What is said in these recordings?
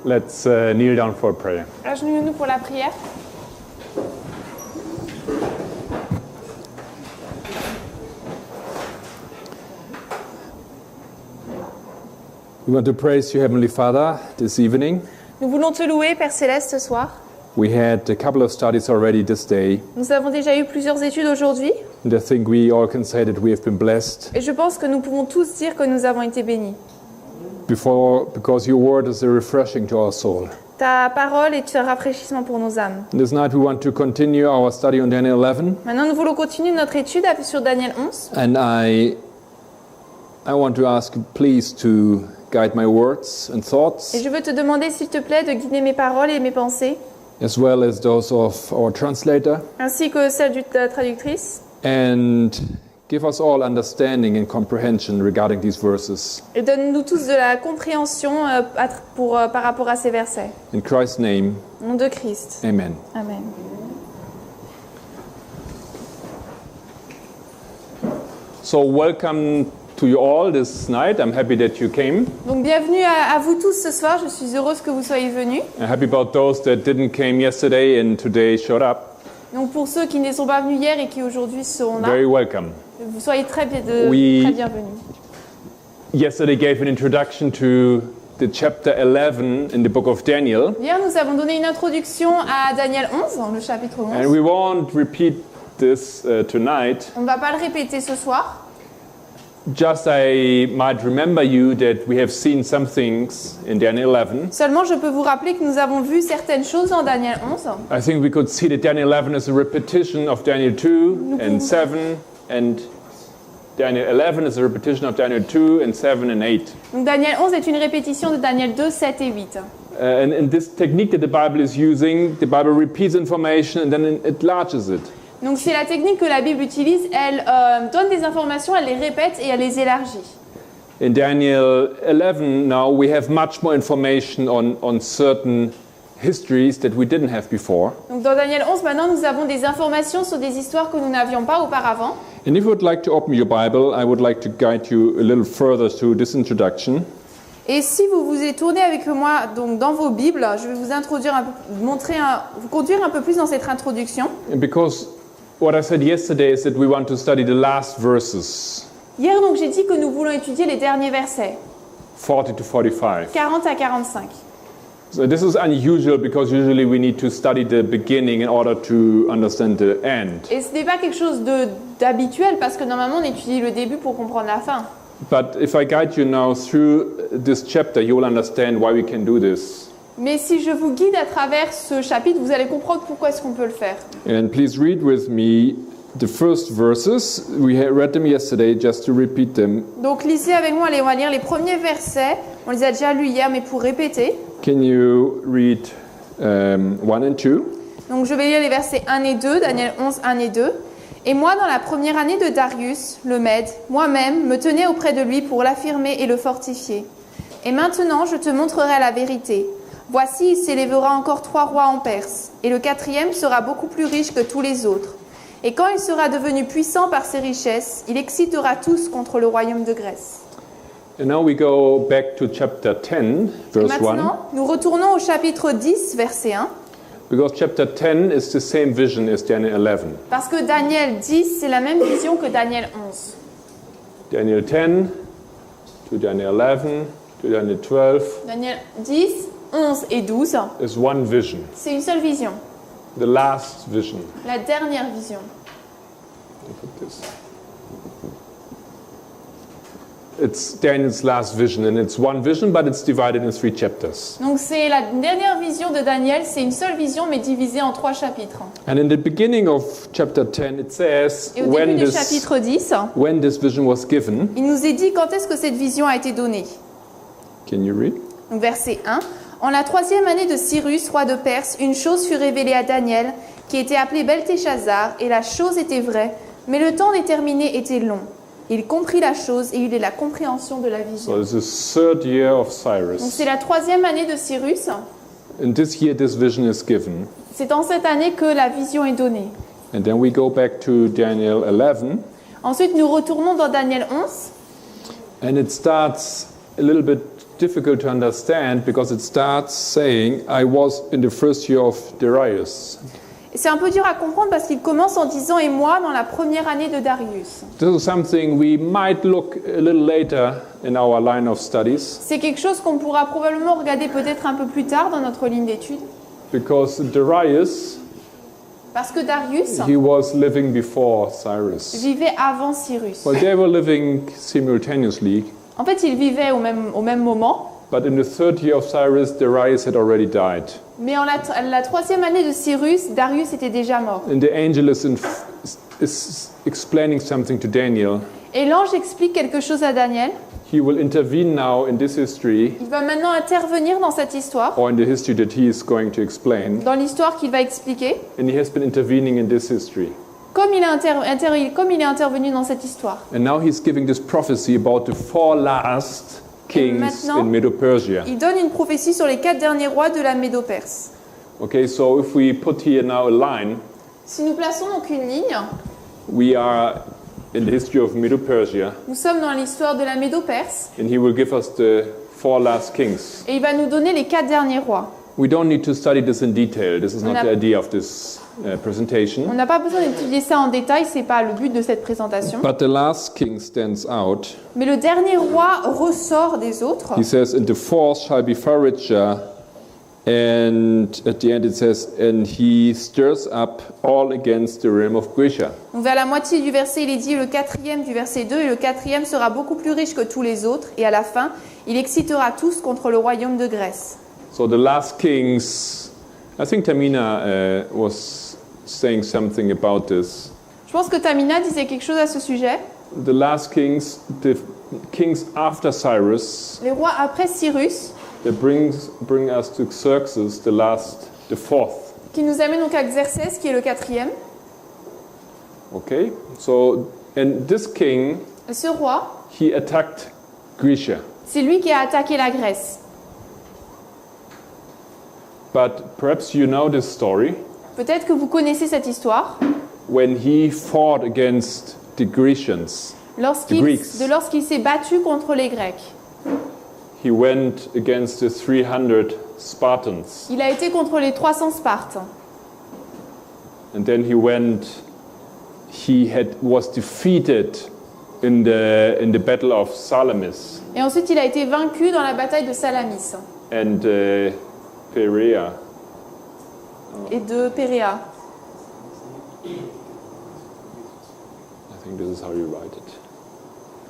Let's kneel down for prayer. Agenouillons-nous pour la prière. We want to praise you, Heavenly Father, this evening. Nous voulons te louer, Père Céleste, ce soir. We had a couple of studies already this day, Nous avons déjà eu plusieurs études aujourd'hui and I think we all can say that we have been blessed et je pense que nous pouvons tous dire que nous avons été bénis. because your word is a refreshing to our soul. Ta parole est un rafraîchissement pour nos âmes. This night we want to continue our study on Daniel 11, Maintenant, nous voulons continuer notre étude sur Daniel 11. and I want to ask you please to guide my words and thoughts, Et je veux te demander, s'il te plaît, de guider mes paroles et mes pensées, as well as those of our translator, ainsi que celles de la traductrice, and give us all understanding and comprehension regarding these verses. et donne-nous tous de la compréhension par rapport à ces versets. In Christ's name, Au nom de Christ. amen. Amen. So welcome to you all this night. I'm happy that you came. Donc bienvenue à vous tous ce soir, je suis heureuse que vous soyez venus. I'm happy about those that didn't came yesterday and today showed up. Donc pour ceux qui ne sont pas venus hier et qui aujourd'hui seront là, Very welcome. vous soyez très We- bienvenus. Yesterday gave an introduction to the chapter 11 in the book of Daniel, Hier nous avons donné une introduction à Daniel 11, le chapitre 11. and we won't repeat this tonight. On ne va pas le répéter ce soir. Just I might remember you that we have seen some things in Daniel 11. Seulement je peux vous rappeler que nous avons vu certaines choses dans Daniel 11. I think we could see that Daniel 11 is a repetition of Daniel 2 and 7, and Daniel 11 is a repetition of Daniel 2 and 7 and 8. Donc Daniel 11 est une répétition de Daniel 2, 7 et 8. And in this technique that the Bible is using, the Bible repeats information and then it enlarges it. Donc c'est la technique que la Bible utilise, elle donne des informations, elle les répète et elle les élargit. In Daniel 11 now we have much more information on certain histories that we didn't have before. Donc dans Daniel 11 maintenant nous avons des informations sur des histoires que nous n'avions pas auparavant. And if you would like to open your Bible, I would like to guide you a little further through this introduction. Et si vous vous êtes tourné avec moi donc dans vos Bibles, je vais vous introduire vous conduire un peu plus dans cette introduction. And because what I said yesterday is that we want to study the last verses, Hier donc j'ai dit que nous voulons étudier les derniers versets, 40 to 45. 40 à 45. So this is unusual because usually we need to study the beginning in order to understand the end. Et ce n'est pas quelque chose d'habituel parce que normalement on étudie le début pour comprendre la fin. But if I guide you now through this chapter, you will understand why we can do this. Mais si je vous guide à travers ce chapitre, vous allez comprendre pourquoi est-ce qu'on peut le faire. And please read with me the first verses. We had read them yesterday just to repeat them. Donc lisez avec moi, on va lire les premiers versets. On les a déjà lus hier, mais pour répéter. Can you read 1 and 2? Donc je vais lire les versets 1 et 2, Daniel 11, 1 et 2. Et moi, dans la première année de Darius, le Mède, moi-même me tenais auprès de lui pour l'affirmer et le fortifier. Et maintenant, je te montrerai la vérité. Voici, il s'élèvera encore 3 rois en Perse, et le 4e sera beaucoup plus riche que tous les autres. Et quand il sera devenu puissant par ses richesses, il excitera tous contre le royaume de Grèce. And now we go back to chapter 10, Et verse 1. maintenant, nous retournons au chapitre 10, verset 1, Because chapter 10 is the same vision as Daniel 11. parce que Daniel 10, c'est la même vision que Daniel 11. Daniel 10 to Daniel 11 to Daniel 12 Daniel 10, 11 et 12, is one vision, c'est une seule vision, the last vision. la dernière vision. Look at this. It's Daniel's last vision, and it's one vision, but it's divided in 3 chapters. Donc c'est la dernière vision de Daniel, c'est une seule vision mais divisée en 3 chapitres. And in the beginning of chapter 10, it says Et au début du chapitre 10, when this vision was given. il nous est dit quand est-ce que cette vision a été donnée. Can you read? Donc verset 1. En la 3e année de Cyrus, roi de Perse, une chose fut révélée à Daniel, qui était appelé Beltéchazar, et la chose était vraie, mais le temps déterminé était long. Il comprit la chose et il eut la compréhension de la vision. So this is the 3rd year of Donc Cyrus. c'est la 3e année de Cyrus. In this year, this vision is given. C'est en cette année que la vision est donnée. And then we go back to Daniel 11, Ensuite, nous retournons dans Daniel 11. and it starts a little bit difficult to understand because it starts saying, I was in the first year of Darius. Et c'est un peu dur à comprendre parce qu'il commence en disant « Et moi, dans la première année de Darius ». This is something we might look a little later in our line of studies C'est quelque chose qu'on pourra probablement regarder peut-être un peu plus tard dans notre ligne d'études. because Darius, Parce que Darius he was living before Cyrus. vivait avant Cyrus. Well, they were living simultaneously, En fait, il vivait au même moment, but in the third year of Cyrus, Darius had already died. mais en la troisième année de Cyrus, Darius était déjà mort. And the angel is explaining something to Daniel. Et l'ange explique quelque chose à Daniel. He will intervene now in this history, Il va maintenant intervenir dans cette histoire, or in the history that he is going to explain. dans l'histoire qu'il va expliquer, And he has been intervening in this history. comme il est intervenu dans cette histoire. And now he's giving this prophecy about the 4 last kings maintenant, in Medo-Persia. Il donne une prophétie sur les 4 derniers rois de la Médo-Perse. Okay, so if we put here now a line, Si nous plaçons donc une ligne, we are in the history of Medo-Persia, nous sommes dans l'histoire de la Médo-Perse, and he will give us the 4 last kings. et il va nous donner les 4 derniers rois. We don't need to study this in detail. This is On not a- the idea of this presentation. On n'a pas besoin d'étudier ça en détail, c'est pas le but de cette présentation. But the last king stands out. Mais le dernier roi ressort des autres. He says, and the fourth shall be Pharisee, and at the end it says, and he stirs up all against the realm of Grisha. Donc vers la moitié du verset, il est dit le quatrième du verset 2, et le quatrième sera beaucoup plus riche que tous les autres, et à la fin, il excitera tous contre le royaume de Grèce. So the last kings, I think Tamina was saying something about this. Je pense que Tamina disait quelque chose à ce sujet. The last kings, the kings after Cyrus, Les rois après Cyrus, that bring us to Xerxes, the fourth. qui nous amène donc à Xerxès, qui est le quatrième. Okay, so and this king, Ce roi, he attacked Grisha, c'est lui qui a attaqué la Grèce. but perhaps you know this story. Peut-être que vous connaissez cette histoire. When he fought against the Grecians, Lorsqu'il Greeks. s'est battu contre les Grecs. he went against the 300 Spartans, Il a été contre les 300 Spartes. and then was defeated in the battle of Salamis Et ensuite, il a été vaincu dans la bataille de Salamis and Perea. et de Péréa. I think this is how you write it.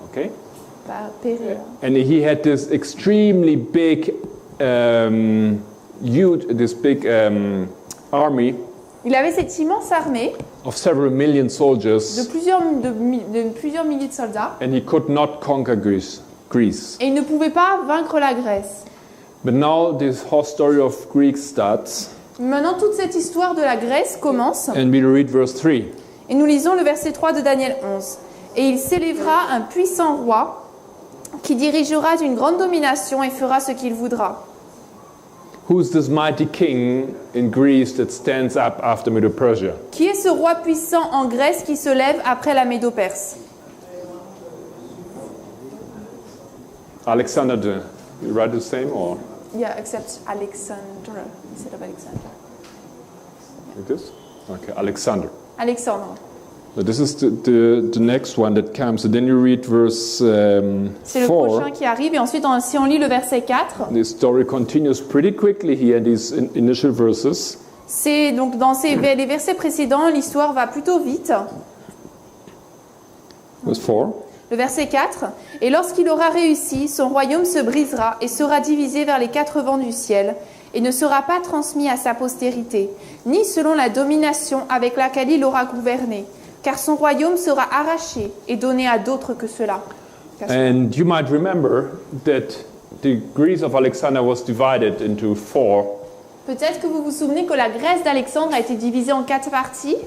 Okay, Pas Péréa. and he had this extremely big, army Il avait cette immense armée of several million de soldiers, plusieurs milliers de soldats and he could not conquer Greece. et il ne pouvait pas vaincre la Grèce. But now this whole story of Greece starts, Maintenant, toute cette histoire de la Grèce commence and we read verse 3. et nous lisons le verset 3 de Daniel 11. Et il s'élèvera un puissant roi qui dirigera d'une grande domination et fera ce qu'il voudra. Who's this mighty king in Greece that stands up after Medo-Persia? Qui est ce roi puissant en Grèce qui se lève après la Médo-Perse? Alexander the, you write the same or Yeah, except Alexandre instead of Alexander. like this? Okay, Alexander. Alexandre. So this is the next one that comes. And then you read verse C'est le 4. prochain qui arrive et ensuite si on lit le verset 4, The story continues pretty quickly here in these initial verses. c'est donc dans les versets précédents, l'histoire va plutôt vite. Verse 4. Le verset 4, « Et lorsqu'il aura réussi, son royaume se brisera et sera divisé vers les 4 vents du ciel, et ne sera pas transmis à sa postérité, ni selon la domination avec laquelle il aura gouverné, car son royaume sera arraché et donné à d'autres que cela. » And you might remember that the Greece of Alexander was divided into 4. Peut-être que vous vous souvenez que la Grèce d'Alexandre a été divisée en 4 parties,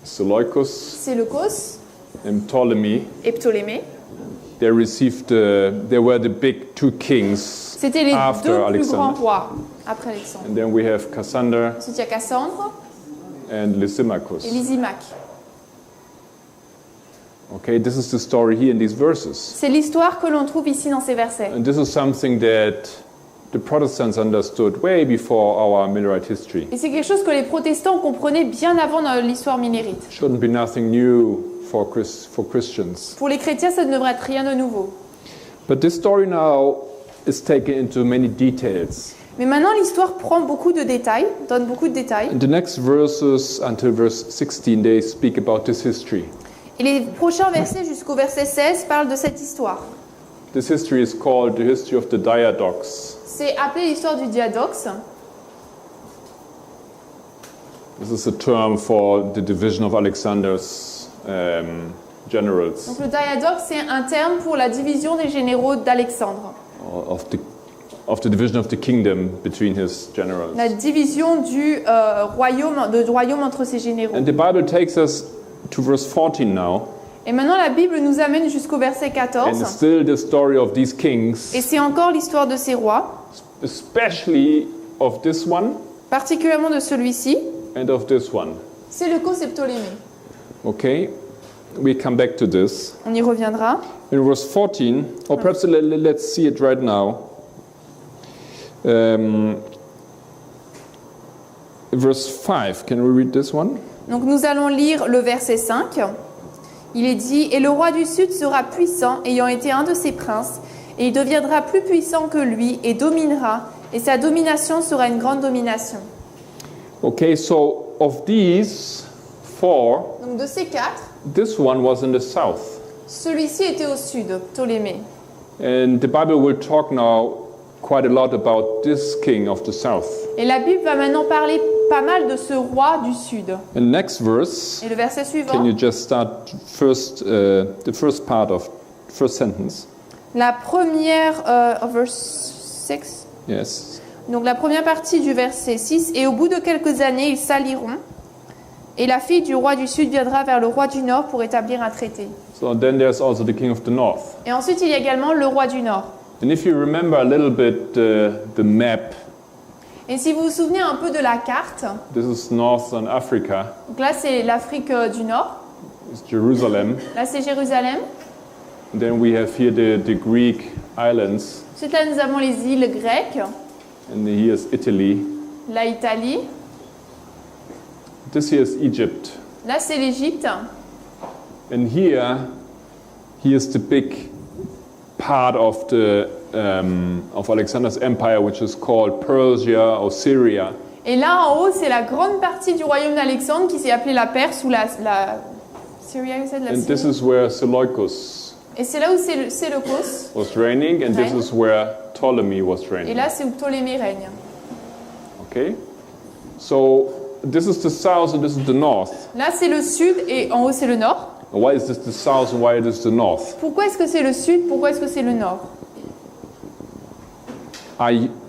Seleucus Séleucos and Ptolemy. et Ptolémée. They were the big 2 kings C'était les after 2 plus Alexander. grands rois après Alexandre. And then we have Cassander Ensuite, il y a Cassandre and Lysimachus. et Lysimaque. Okay, this is the story here in these verses. C'est l'histoire que l'on trouve ici dans ces versets. And this is something that the Protestants understood way before our Millerite history. Et c'est quelque chose que les protestants comprenaient bien avant dans l'histoire minnérite. Shouldn't be nothing new for Christians. Pour les chrétiens, ça ne devrait être rien de nouveau. But this story now is taken into many details. Mais maintenant, l'histoire prend beaucoup de détails, donne beaucoup de détails. In the next verses until verse 16, they speak about this history. Et les prochains versets jusqu'au verset 16 parlent de cette histoire. This history is called the history of the diadox. C'est appelé l'histoire du diadoxe. This is a term for the division of Alexander's generals, Donc le diadoxe, c'est un terme pour la division des généraux d'Alexandre. of the division of the kingdom between his generals. La division du royaume entre ses généraux. And the Bible takes us to verse 14 now, Et maintenant, la Bible nous amène jusqu'au verset and 14. it's still the story of these kings, Et c'est encore l'histoire de ces rois, especially of this one particulièrement de celui-ci. and of this one. Séleucos et Ptolémée. Okay, we come back to this. On y reviendra. In verse 14, or perhaps let's see it right now. Verse 5, can we read this one? Donc nous allons lire le verset 5. Il est dit « Et le roi du Sud sera puissant, ayant été un de ses princes, et il deviendra plus puissant que lui, et dominera, et sa domination sera une grande domination. » Okay, so of these four, Donc de ces quatre, this one was in the south. celui-ci était au sud, Ptolémée. And the Bible will talk now quite a lot about this king of the south. Et la Bible va maintenant parler pas mal de ce roi du sud. And next verse, Et le verset suivant, can you just start the first part of first sentence? la première, verse 6. Yes. Donc la première partie du verset 6, « Et au bout de quelques années, ils s'allieront, et la fille du roi du Sud viendra vers le roi du Nord pour établir un traité. So then there's also the king of the north. » Et ensuite, il y a également le roi du Nord. And if you remember a little bit the map, Et si vous vous souvenez un peu de la carte, this is northern Africa, donc là c'est l'Afrique du Nord, it's Jerusalem. là c'est Jérusalem, And then we have here the Greek islands, ensuite là nous avons les îles grecques, and here's Italy. la Italie, This here is Egypt. là c'est l'Égypte, And here's the big part of of Alexander's empire, which is called Persia or Syria. et là en haut c'est la grande partie du royaume d'Alexandre qui s'est appelée la Perse ou la Syria, you said, la And this Syrie. is where Seleucus Et c'est là où Séleucos, was reigning, and this Règne. is where Ptolemy was et reigning. là c'est où Ptolémée règne. Okay? So this is the south and this is the north. Là c'est le sud et en haut c'est le nord. Why is this the south and why is this the north? Pourquoi est-ce que c'est le sud? Pourquoi est-ce que c'est le nord?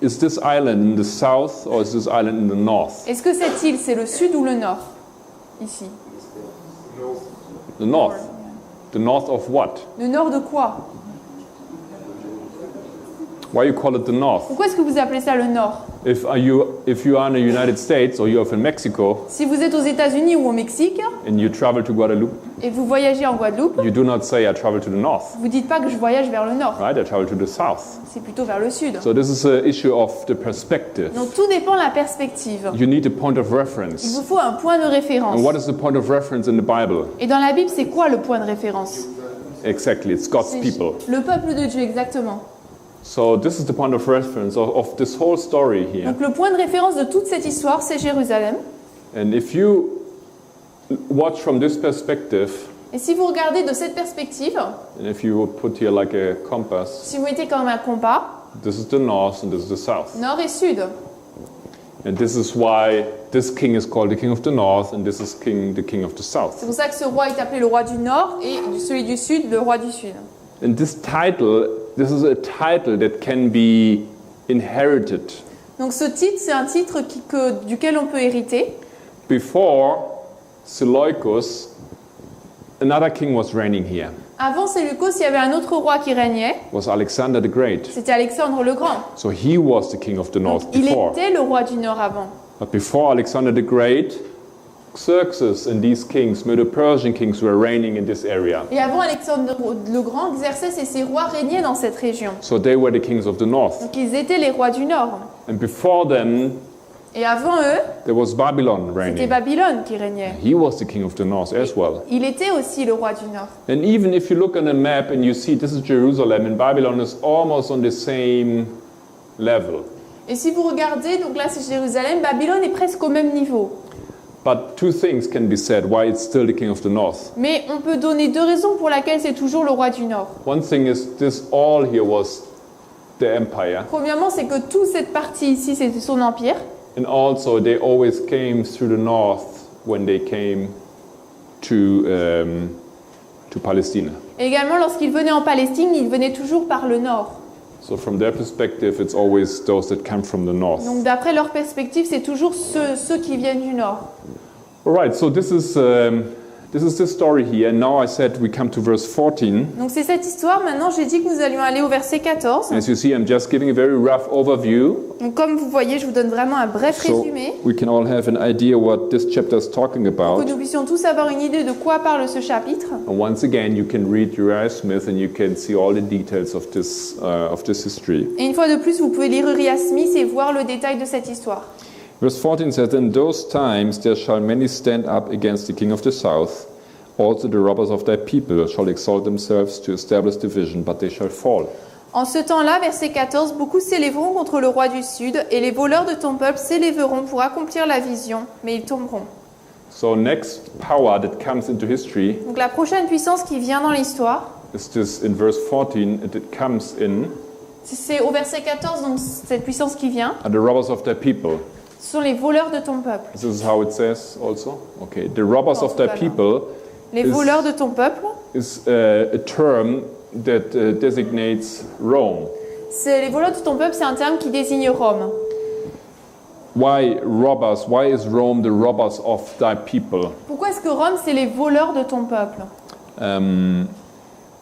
Is this island in the south or is this island in the north? Est-ce que cette île c'est le sud ou le nord? Ici. The north. The north of what? Le nord de quoi? Why you call it the north? Pourquoi est-ce que vous appelez ça le nord? If you are in the United States or you're in Mexico Si vous êtes aux États-Unis ou au Mexique and you travel to Guadeloupe, et vous voyagez en Guadeloupe, you do not say I travel to the north, vous dites pas que je voyage vers le nord, right? I travel to the south. c'est plutôt vers le sud. So this is an issue of the perspective. Donc tout dépend de la perspective. You need a point of Il reference. vous faut un point de référence. And what is the point of reference in the Bible? Et dans la Bible, c'est quoi le point de référence? Exactly, it's God's C'est people. le peuple de Dieu, exactement. So this is the point of reference of this whole story here. Donc le point de référence de toute cette histoire, c'est Jérusalem. And if you watch from this perspective, Et si vous regardez de cette perspective, and if you would put here like a compass, si vous mettez comme un compas, this is the north and this is the south. nord et sud. And this is why this king is called the king of the north and this is the king of the south. C'est pour ça que ce roi est appelé le roi du nord et celui du sud, le roi du sud. And this is a title that can be inherited. Donc ce titre, c'est un titre duquel on peut hériter. Before Seleucus, another king was reigning here. Avant Séleucos, il y avait un autre roi qui régnait, Was Alexander the Great. c'était Alexandre le Grand. So he was the king of the north Il before. était le roi du nord avant. But before Alexander the Great, Xerxes and these kings, Medo-Persian kings, were reigning in this area. Et avant Alexandre le Grand, Xerxès et ses rois régnaient dans cette région. So they were the kings of the north. Donc ils étaient les rois du Nord. And before them, Et avant eux, there was Babylon c'était reigning. Babylone qui régnait. He was the king of the north as well. Il était aussi le roi du Nord. And even if you look on a map and you see this is Jerusalem and Babylon is almost on the same level. Et si vous regardez, donc là c'est Jérusalem, Babylone est presque au même niveau. But two things can be said why it's still the king of the north. Mais on peut donner deux raisons pour lesquelles c'est toujours le roi du Nord. One thing is this all here was the empire. Premièrement, c'est que toute cette partie ici, c'était son empire. And also they always came through the north when they came to Palestine. Et également, lorsqu'ils venaient en Palestine, ils venaient toujours par le nord. So from their perspective, it's always those that come from the north. Donc d'après leur perspective, c'est toujours ceux qui viennent du nord. All right, so this is the story here. And now I said we come to verse 14. Donc c'est cette histoire. Maintenant, j'ai dit que nous allions aller au verset 14. As you see, I'm just giving a very rough overview, Donc comme vous voyez, je vous donne vraiment un bref so résumé we can all have an idea what this chapter is talking pour about. que nous puissions tous avoir une idée de quoi parle ce chapitre. And once again, you can read Uriah Smith and you can see all the details of this history. Et une fois de plus, vous pouvez lire Uriah Smith et voir le détail de cette histoire. Verse 14 says, "In those times there shall many stand up against the king of the south. Also the robbers of thy people shall exalt themselves to establish division, but they shall fall." En ce temps-là, verset 14, beaucoup s'élèveront contre le roi du Sud, et les voleurs de ton peuple s'élèveront pour accomplir la vision, mais ils tomberont. So next power that comes into history Donc la prochaine puissance qui vient dans l'histoire, is this in verse 14, and it comes in c'est au verset 14, donc cette puissance qui vient, are the robbers of thy people. ce sont les voleurs de ton peuple. This is how it says also. Okay, the robbers of thy people Les is- voleurs de ton peuple, is a term that designates Rome. les voleurs de ton peuple, c'est un terme qui désigne Rome. Why robbers? Why is Rome the robbers of thy people? Pourquoi est-ce que Rome, c'est les voleurs de ton peuple?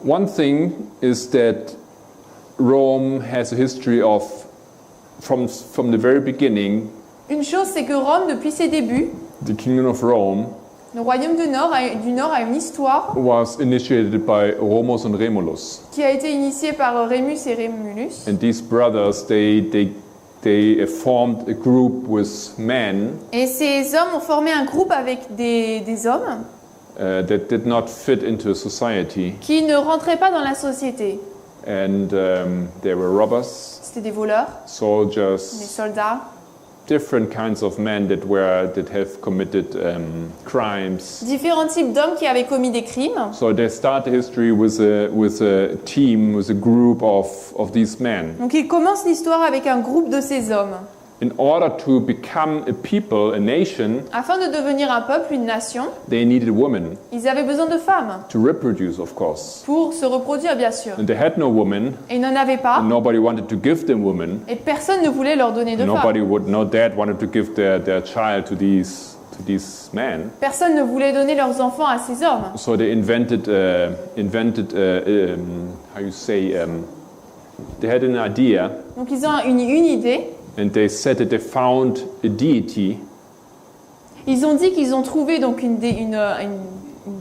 One thing is that Rome has a history of, from the very beginning, Une chose, c'est que Rome, depuis ses débuts, the kingdom of Rome le royaume du Nord a une histoire was initiated by Romulus and Remulus. qui a été initiée par Rémus et Rémulus. And these brothers, they formed a group with men Et ces hommes ont formé un groupe avec des hommes that did not fit into society. qui ne rentraient pas dans la société. And they were robbers, C'était des voleurs, des soldiers, soldats, different kinds of men that have committed crimes. différents types d'hommes qui avaient commis des crimes. So they start the history with a team, with a group of these men. Donc ils commencent l'histoire avec un groupe de ces hommes. In order to become a people, a nation, Afin de devenir un peuple, une nation, they needed a woman ils avaient besoin de femmes to reproduce, of course. pour se reproduire, bien sûr. And they had no woman, Et ils n'en avaient pas, and nobody wanted to give them women. et personne ne voulait leur donner de femmes. No dad wanted to give their child to these men. Personne ne voulait donner leurs enfants à ces hommes. So they invented how you say, they had an idea, Donc ils ont une idée. and they said that they found a deity Ils ont dit qu'ils ont trouvé donc une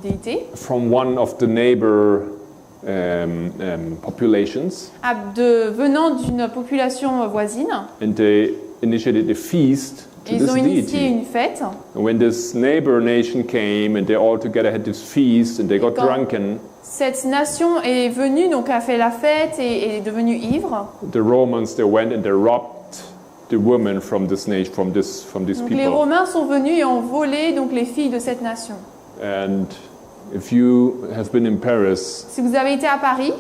déité from one of the neighbor populations, venant d'une population voisine. and they initiated a feast to Et ils this ont initié deity. une fête. And when this neighbor nation came, and they all together had this feast, and they got quand- drunken, Cette nation est venue, donc a fait la fête et est devenue ivre. the Romans they went and they robbed the women from this nation, from these Donc les people. Romains sont venus et ont volé donc les filles de cette nation. And if you have been in Paris, Si vous avez été à Paris,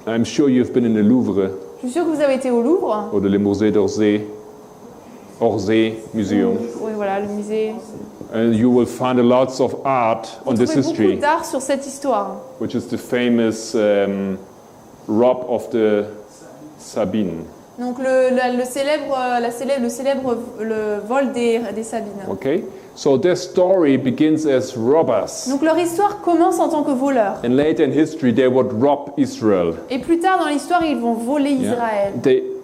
I'm sure you've been in the Louvre je suis sûre que vous avez été au Louvre. or the Musée d'Orsay Museum, Oui, voilà, le musée. and you will find lots of art on Vous this trouvez beaucoup history, d'art sur cette histoire, which is the famous rob of the Sabine. donc le célèbre vol des Sabines. Okay, so their story begins as robbers, Donc leur histoire commence en tant que voleurs. and later in history they would rob Israel. Et plus tard dans l'histoire, ils vont voler Yeah. Israël.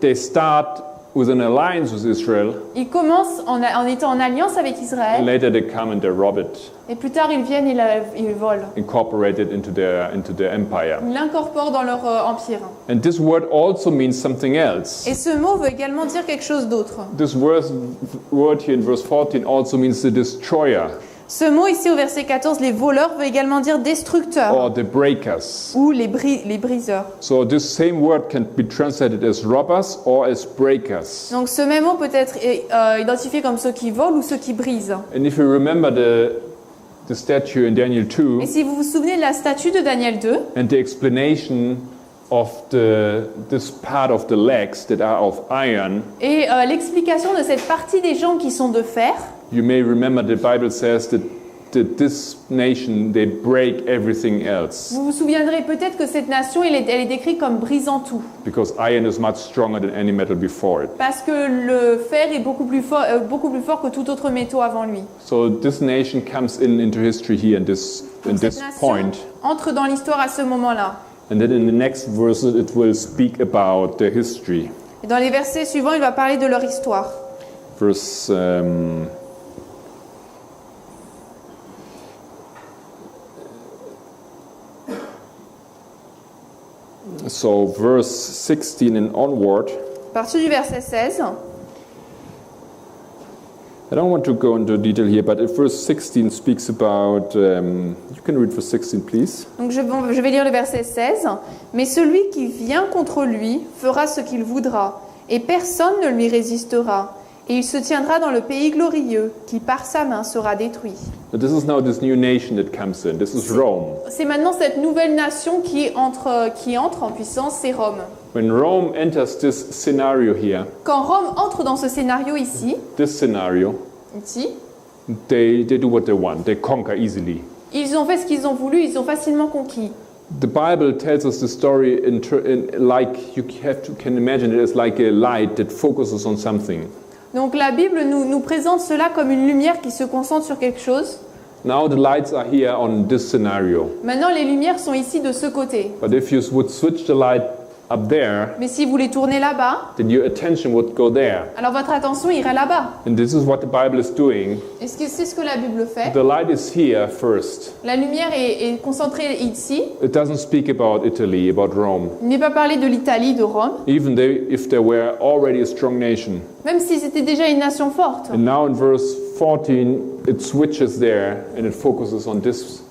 They start with an alliance with Israel. Ils commencent en étant en alliance avec Israël. Later they come and they rob it, Et plus tard, ils viennent et ils volent. incorporate it into their empire. Ils l'incorporent dans leur empire. And this word also means something else. Et ce mot veut également dire quelque chose d'autre. This word here in verse 14 also means the destroyer Ce mot ici au verset 14, les voleurs, veut également dire destructeurs or the breakers. ou les briseurs. So this same word can be translated as robbers or as breakers. Donc ce même mot peut être identifié comme ceux qui volent ou ceux qui brisent. And if you remember the statue in Daniel 2 Et si vous vous souvenez de la statue de Daniel 2 and the explanation of this part of the legs that are of iron, et l'explication de cette partie des jambes qui sont de fer, you may remember the Bible says that this nation, they break everything else vous vous souviendrez peut-être que cette nation, elle est décrite comme brisant tout. because iron is much stronger than any metal before it. Parce que le fer est beaucoup plus fort que tout autre métaux avant lui. So this nation comes into history here in this Donc cette nation point. entre dans l'histoire à ce moment-là. And then in the next verses it will speak about their history. Et dans les versets suivants, il va parler de leur histoire. Verse so verse 16 and onward. À partir du verset 16, I don't want to go into detail here, but verse 16 speaks about. You can read verse 16, please. donc je vais lire le verset 16. Mais celui qui vient contre lui fera ce qu'il voudra, et personne ne lui résistera. Et il se tiendra dans le pays glorieux, qui par sa main sera détruit. Now, this is now this new nation that comes in. This is Rome. C'est maintenant cette nouvelle nation qui entre en puissance, c'est Rome. When Rome enters this scenario here, Quand Rome entre dans ce scénario ici, this scenario, they do what they want. They conquer easily. ils ont fait ce qu'ils ont voulu, ils ont facilement conquis. The Bible tells us the story like you can imagine it as like a light that focuses on something. Donc la Bible nous présente cela comme une lumière qui se concentre sur quelque chose. Now the lights are here on this scenario. Maintenant les lumières sont ici de ce côté. But if you would switch the light up there, Mais si vous les tournez là-bas, then your attention would go there. alors votre attention irait là-bas. And this is what the Bible is doing. Est-ce que c'est ce que la Bible fait? The light is here first. La lumière est concentrée ici. It doesn't speak about Italy, about Rome. Il n'est pas parlé de l'Italie, de Rome, Even if they were already a strong nation. même si c'était déjà une nation forte. And now in verse 14, it switches there and it focuses on this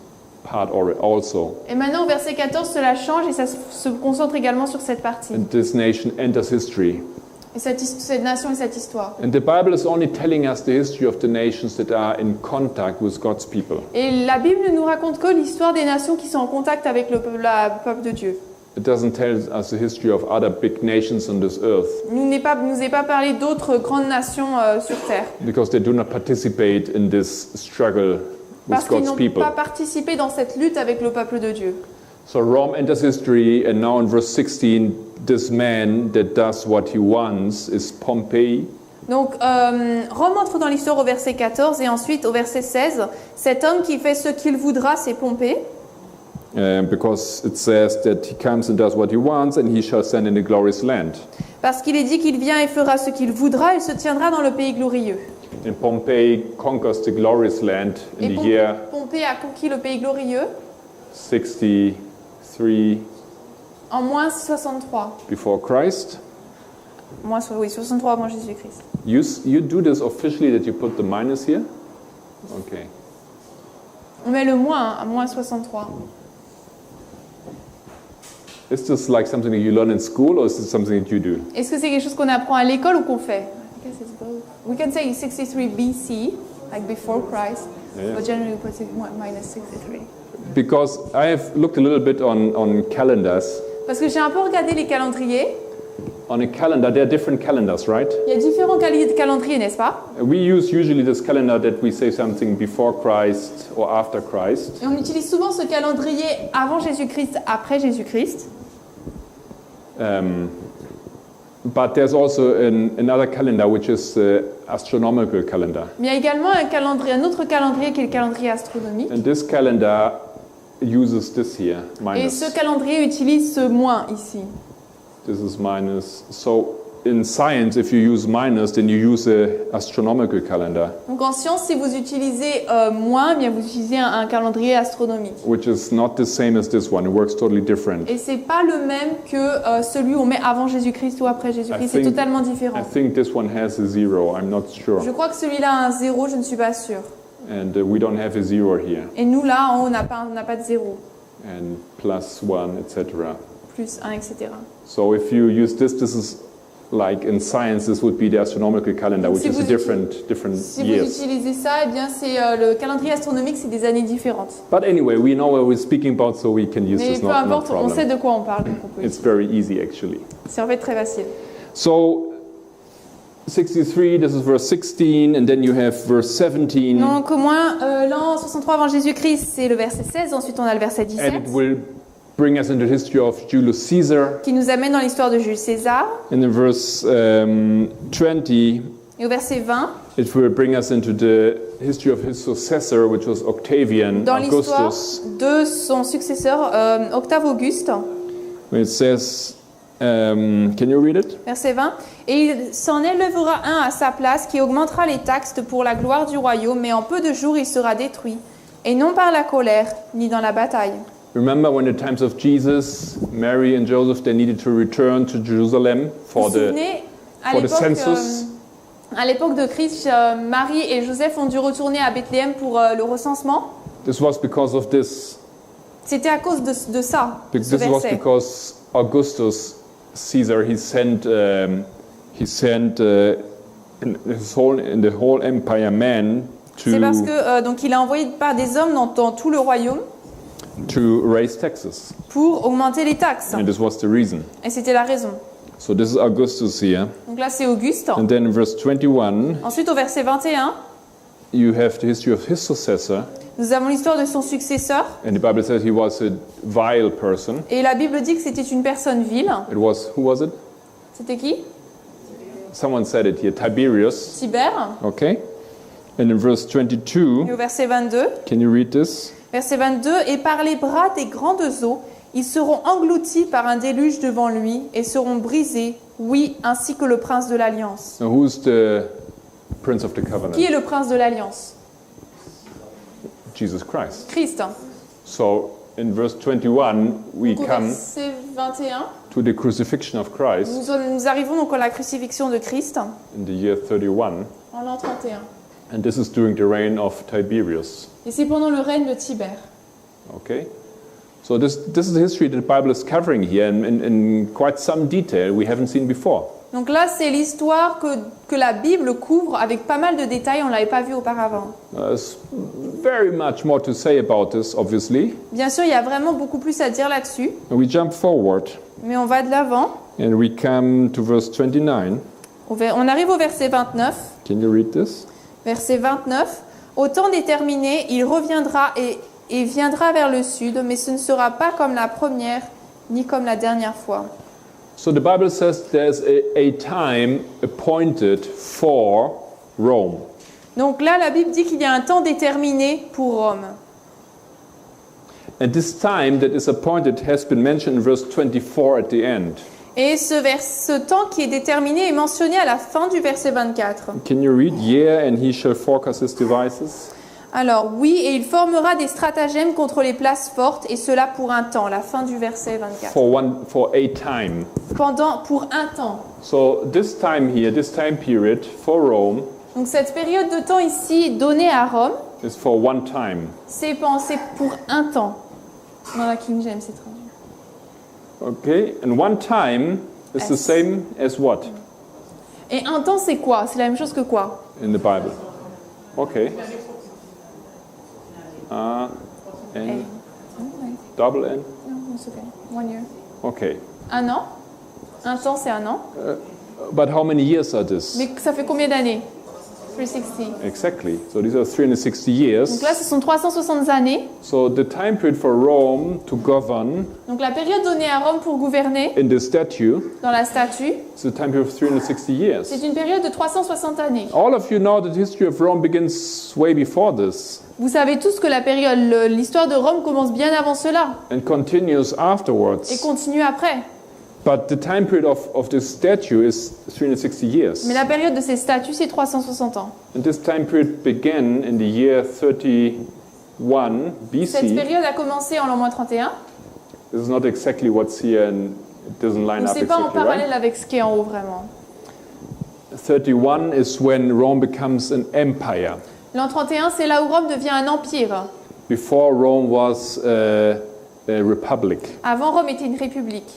part also. Et maintenant au verset 14, cela change et ça se concentre également sur cette partie. And this nation enters history. Et cette nation et cette histoire. And the Bible is only telling us the history of the nations that are in contact with God's people. Et la Bible ne nous raconte que l'histoire des nations qui sont en contact avec le peuple de Dieu. It doesn't tell us the history of other big nations on this earth Nous est pas parlé d'autres grandes nations sur terre. because they do not participate in this struggle Parce with qu'ils God's n'ont people. pas participé dans cette lutte avec le peuple de Dieu. So Rome enters history, and now in verse 16, this man that does what he wants is Pompey. Donc Rome entre dans l'histoire au verset 14 et ensuite au verset 16, cet homme qui fait ce qu'il voudra, c'est Pompée. Because it says that he comes and does what he wants, and he shall stand in the glorious land. Parce qu'il est dit qu'il vient et fera ce qu'il voudra, il se tiendra dans le pays glorieux. And Pompey conquers the glorious land in Et the year Pompée a conquis le pays glorieux 63 en moins 63. before Christ. Oui, 63 avant Jésus-Christ. You do this officially that you put the minus here? Okay. On met le moins à moins 63. Is this like something that you learn in school, or is this something that you do? Est-ce que c'est quelque chose qu'on apprend à l'école ou qu'on fait? I guess it's both. We can say 63 BC, like before Christ, Yeah. but generally we put minus 63. Because I have looked a little bit on calendars. Parce que j'ai un peu regardé les calendriers. On a calendar, there are different calendars, right? Il y a différents calendriers, n'est-ce pas? We use usually this calendar that we say something before Christ or after Christ. Et on utilise souvent ce calendrier avant Jésus-Christ, après Jésus-Christ. But there's also another calendar, which is the astronomical calendar. Mais il y a également un autre calendrier qui est le calendrier astronomique. And this calendar uses this here, Et minus. ce calendrier utilise ce moins ici. This is minus. So in science, if you use minus, then you use a astronomical calendar, Donc en science, si vous utilisez moins, eh bien vous utilisez un calendrier astronomique. which is not the same as this one. It works totally different. Et c'est pas le même que celui où on met avant Jésus-Christ ou après Jésus-Christ. C'est totalement différent. I think this one has a 0. I'm not sure. Je crois que celui-là a un 0, je ne suis pas sûre. And we don't have a 0 here. Et nous là, en haut, on n'a pas de 0. And plus 1, etc. Plus 1, etc. So if you use this, this is like in science, this would be the astronomical calendar, Donc, which si is vous a different Si vous years. utilisez ça, eh bien c'est le calendrier astronomique, c'est des années différentes. But anyway, we know what we're speaking about, so we can use Mais this, peu no importe, on sait problem. de quoi on parle, donc on peut It's very easy, actually. C'est en fait très facile. So 63, this is verse 16, and then you have verse 17, Donc au moins, l'an 63 avant Jésus-Christ, c'est le verset 16, ensuite on a le verset and 17, it will bring us into the history of Julius Caesar. qui nous amène dans l'histoire de Jules César. In the verse 20, Et au verset 20, it will bring us into the history of his successor, which was Octavian dans l'histoire Augustus. de son successeur, Octave Auguste, Where it says, can you read it? verset 20, « Et il s'en élèvera un à sa place qui augmentera les taxes pour la gloire du royaume, mais en peu de jours il sera détruit, et non par la colère, ni dans la bataille. » Remember when the times of Jesus, Mary and Joseph, they needed to return to Jerusalem Vous for vous the souvenez, for the census? à l'époque de Christ, Marie et Joseph ont dû retourner à Bethléem pour le recensement. This was because of this. C'était à cause de ça, de ce This was verset. because Augustus Caesar he sent in the whole empire men C'est parce to que donc il a envoyé par des hommes dans tout le royaume raise taxes, pour augmenter les taxes. and this was the reason. Et c'était la raison. So this is Augustus here, Donc là, c'est Auguste. and then in verse 21 Ensuite, au verset 21, you have the history of his successor, nous avons l'histoire de son successeur. and the Bible says he was a vile person. Et la Bible dit que c'était une personne vile. It was, who was it? C'était qui? Someone said it here, Tiberius. Tibère. Okay. And in verse 22, Et au verset 22, can you read this? verset 22, « Et par les bras des grandes eaux, ils seront engloutis par un déluge devant lui et seront brisés, oui, ainsi que le prince de l'Alliance. » Now, who's the prince of the covenant? Qui est le prince de l'Alliance? Jesus Christ. Christ. So in verse 21, we Donc, au come verset 21, to the crucifixion of Christ nous arrivons donc à la crucifixion de Christ in the year 31, en l'an 31. and this is during the reign of Tiberius. Et c'est pendant le règne de Tibère. Okay? So this is the history that the Bible is covering here in quite some detail we haven't seen before. Donc là, c'est l'histoire que la Bible couvre avec pas mal de détails, on ne l'avait pas vu auparavant. There's very much more to say about this, obviously. Bien sûr, il y a vraiment beaucoup plus à dire là-dessus, And we jump forward mais on va de l'avant. and we come to verse 29. On arrive au verset 29. Can you read this? Verset 29. « Au temps déterminé, il reviendra et viendra vers le sud, mais ce ne sera pas comme la première ni comme la dernière fois. » So the Bible says there's a time appointed for Rome. Donc là, la Bible dit qu'il y a un temps déterminé pour Rome. And this time that is appointed has been mentioned in verse 24 at the end. Et ce temps qui est déterminé est mentionné à la fin du verset 24. Can you read? Yeah, and he shall forecast his devices. Alors oui, et il formera des stratagèmes contre les places fortes, et cela pour un temps, la fin du verset 24. For a time. Pour un temps. So this time here, this time period for Rome Donc cette période de temps ici donnée à Rome, is for one time. c'est pensé pour un temps. Dans la King James, c'est traduit. Okay? And one time is the S. same as what Et un temps, c'est quoi? C'est la même chose que quoi? in the Bible? Okay. N, double N. No, it's okay. 1 year. Okay. Un an? Un temps, c'est un an. But how many years are this? Mais ça fait combien d'années? 360. Exactly. So these are 360 years. Donc là, ce sont 360 années. So the time period for Rome to govern Donc la période donnée à Rome pour gouverner, in the statute dans la statue, is a time period of 360 years. c'est une période de 360 années. All of you know that the history of Rome begins way before this Vous savez tous que l'histoire de Rome commence bien avant cela and continues et afterwards. continue après. But the time period of this statue is 360 years. Mais la période de ces statues, c'est 360 ans. And this time period began in the year 31 Cette BC. période a commencé en l'an 31. This is not exactly what's here and it doesn't line Donc up c'est pas en exactly, right? parallèle avec ce qui est en haut vraiment. 31 is when Rome becomes an empire. L'an 31, c'est là où Rome devient un empire. Before Rome was a republic. Avant, Rome était une république.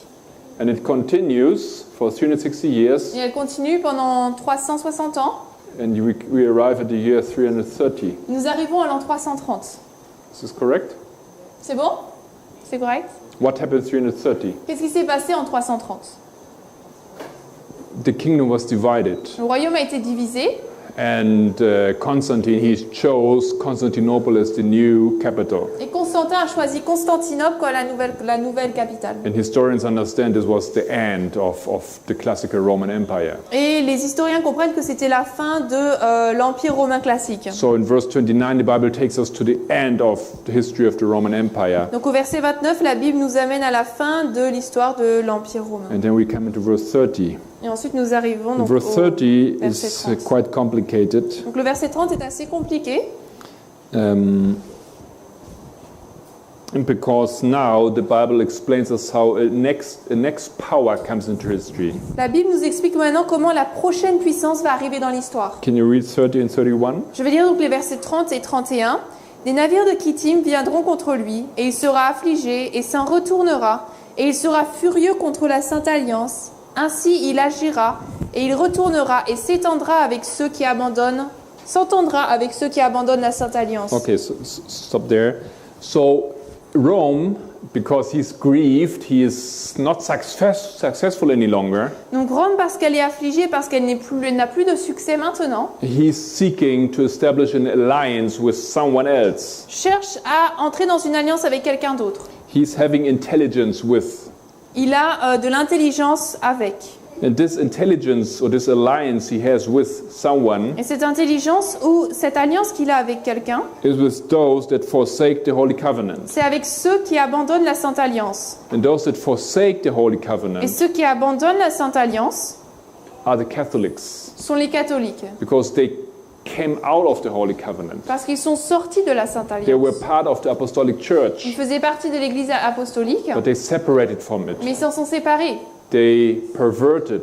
And it continues for 360 years, Et elle continue pendant 360 ans. and we arrive at the year 330. Nous arrivons à l'an 330. Is this correct? C'est bon? C'est correct? What happened in 330? Qu'est-ce qui s'est passé en 330? The kingdom was divided, Le royaume a été divisé and Constantine, he chose Constantinople as the new capital. et Constantin a choisi Constantinople comme la nouvelle capitale. And historians understand this was the end of the classical Roman Empire. Et les historiens comprennent que c'était la fin de l'Empire romain classique. So in verse 29, the Bible takes us to the end of the history of the Roman Empire. Donc au verset 29, la Bible nous amène à la fin de l'histoire de l'Empire romain. And then we come into verse 30. Et ensuite nous arrivons donc Verse au 30 verset is 30. quite complicated. Donc le verset 30 est assez compliqué. Because now the Bible explains us how a next power comes into history. La Bible nous explique maintenant comment la prochaine puissance va arriver dans l'histoire. Can you read 30 and 31? Je vais lire donc les versets 30 et 31. Des navires de Kittim viendront contre lui, et il sera affligé et s'en retournera, et il sera furieux contre la Sainte Alliance. Ainsi il agira, et il retournera et s'entendra avec ceux qui abandonnent la Sainte Alliance. Okay, so stop there. So Rome, because he's grieved, he is not successful any longer. Donc Rome, parce qu'elle est affligée, parce qu'elle n'a plus de succès maintenant, He's seeking to establish an alliance with someone else. cherche à entrer dans une alliance avec quelqu'un d'autre. He's having intelligence with. Il a de l'intelligence avec. And this intelligence or this alliance he has with someone Et cette intelligence ou cette alliance qu'il a avec quelqu'un, is with those that forsake the Holy Covenant. c'est avec ceux qui abandonnent la Sainte Alliance. And those that forsake the Holy Et Covenant ceux qui abandonnent la Sainte Alliance are the Catholics, sont les catholiques, because they came out of the Holy Covenant. parce qu'ils sont sortis de la Sainte They were Alliance. part of the Apostolic Ils Church, faisaient partie de l'Église apostolique, but they separated from it. mais ils s'en sont séparés. They perverted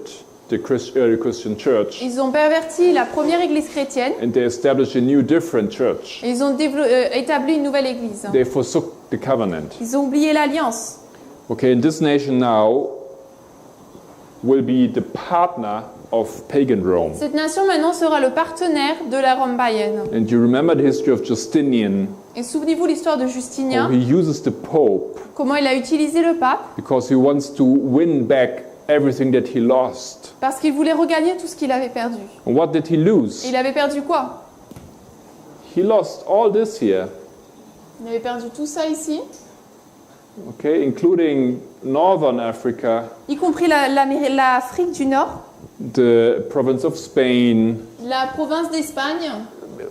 the early Christian church, Ils ont perverti la première Église chrétienne and they established a new, different church. et ils ont établi une nouvelle Église. They forsook the covenant. Ils ont oublié l'alliance. Okay, and this nation now will be the partner of pagan Rome. Cette nation maintenant sera le partenaire de la Rome païenne. And you remember the history of Justinian, Et souvenez-vous l'histoire de how Justinien, he uses the Pope comment il a utilisé le pape, because he wants to win back everything that he lost. parce qu'il voulait regagner tout ce qu'il avait perdu. And what did he Et lose? il avait perdu quoi? He lost all this here, Il avait perdu tout ça ici, okay, including Northern Africa, y compris l'Afrique du Nord, the province of Spain, la province d'Espagne,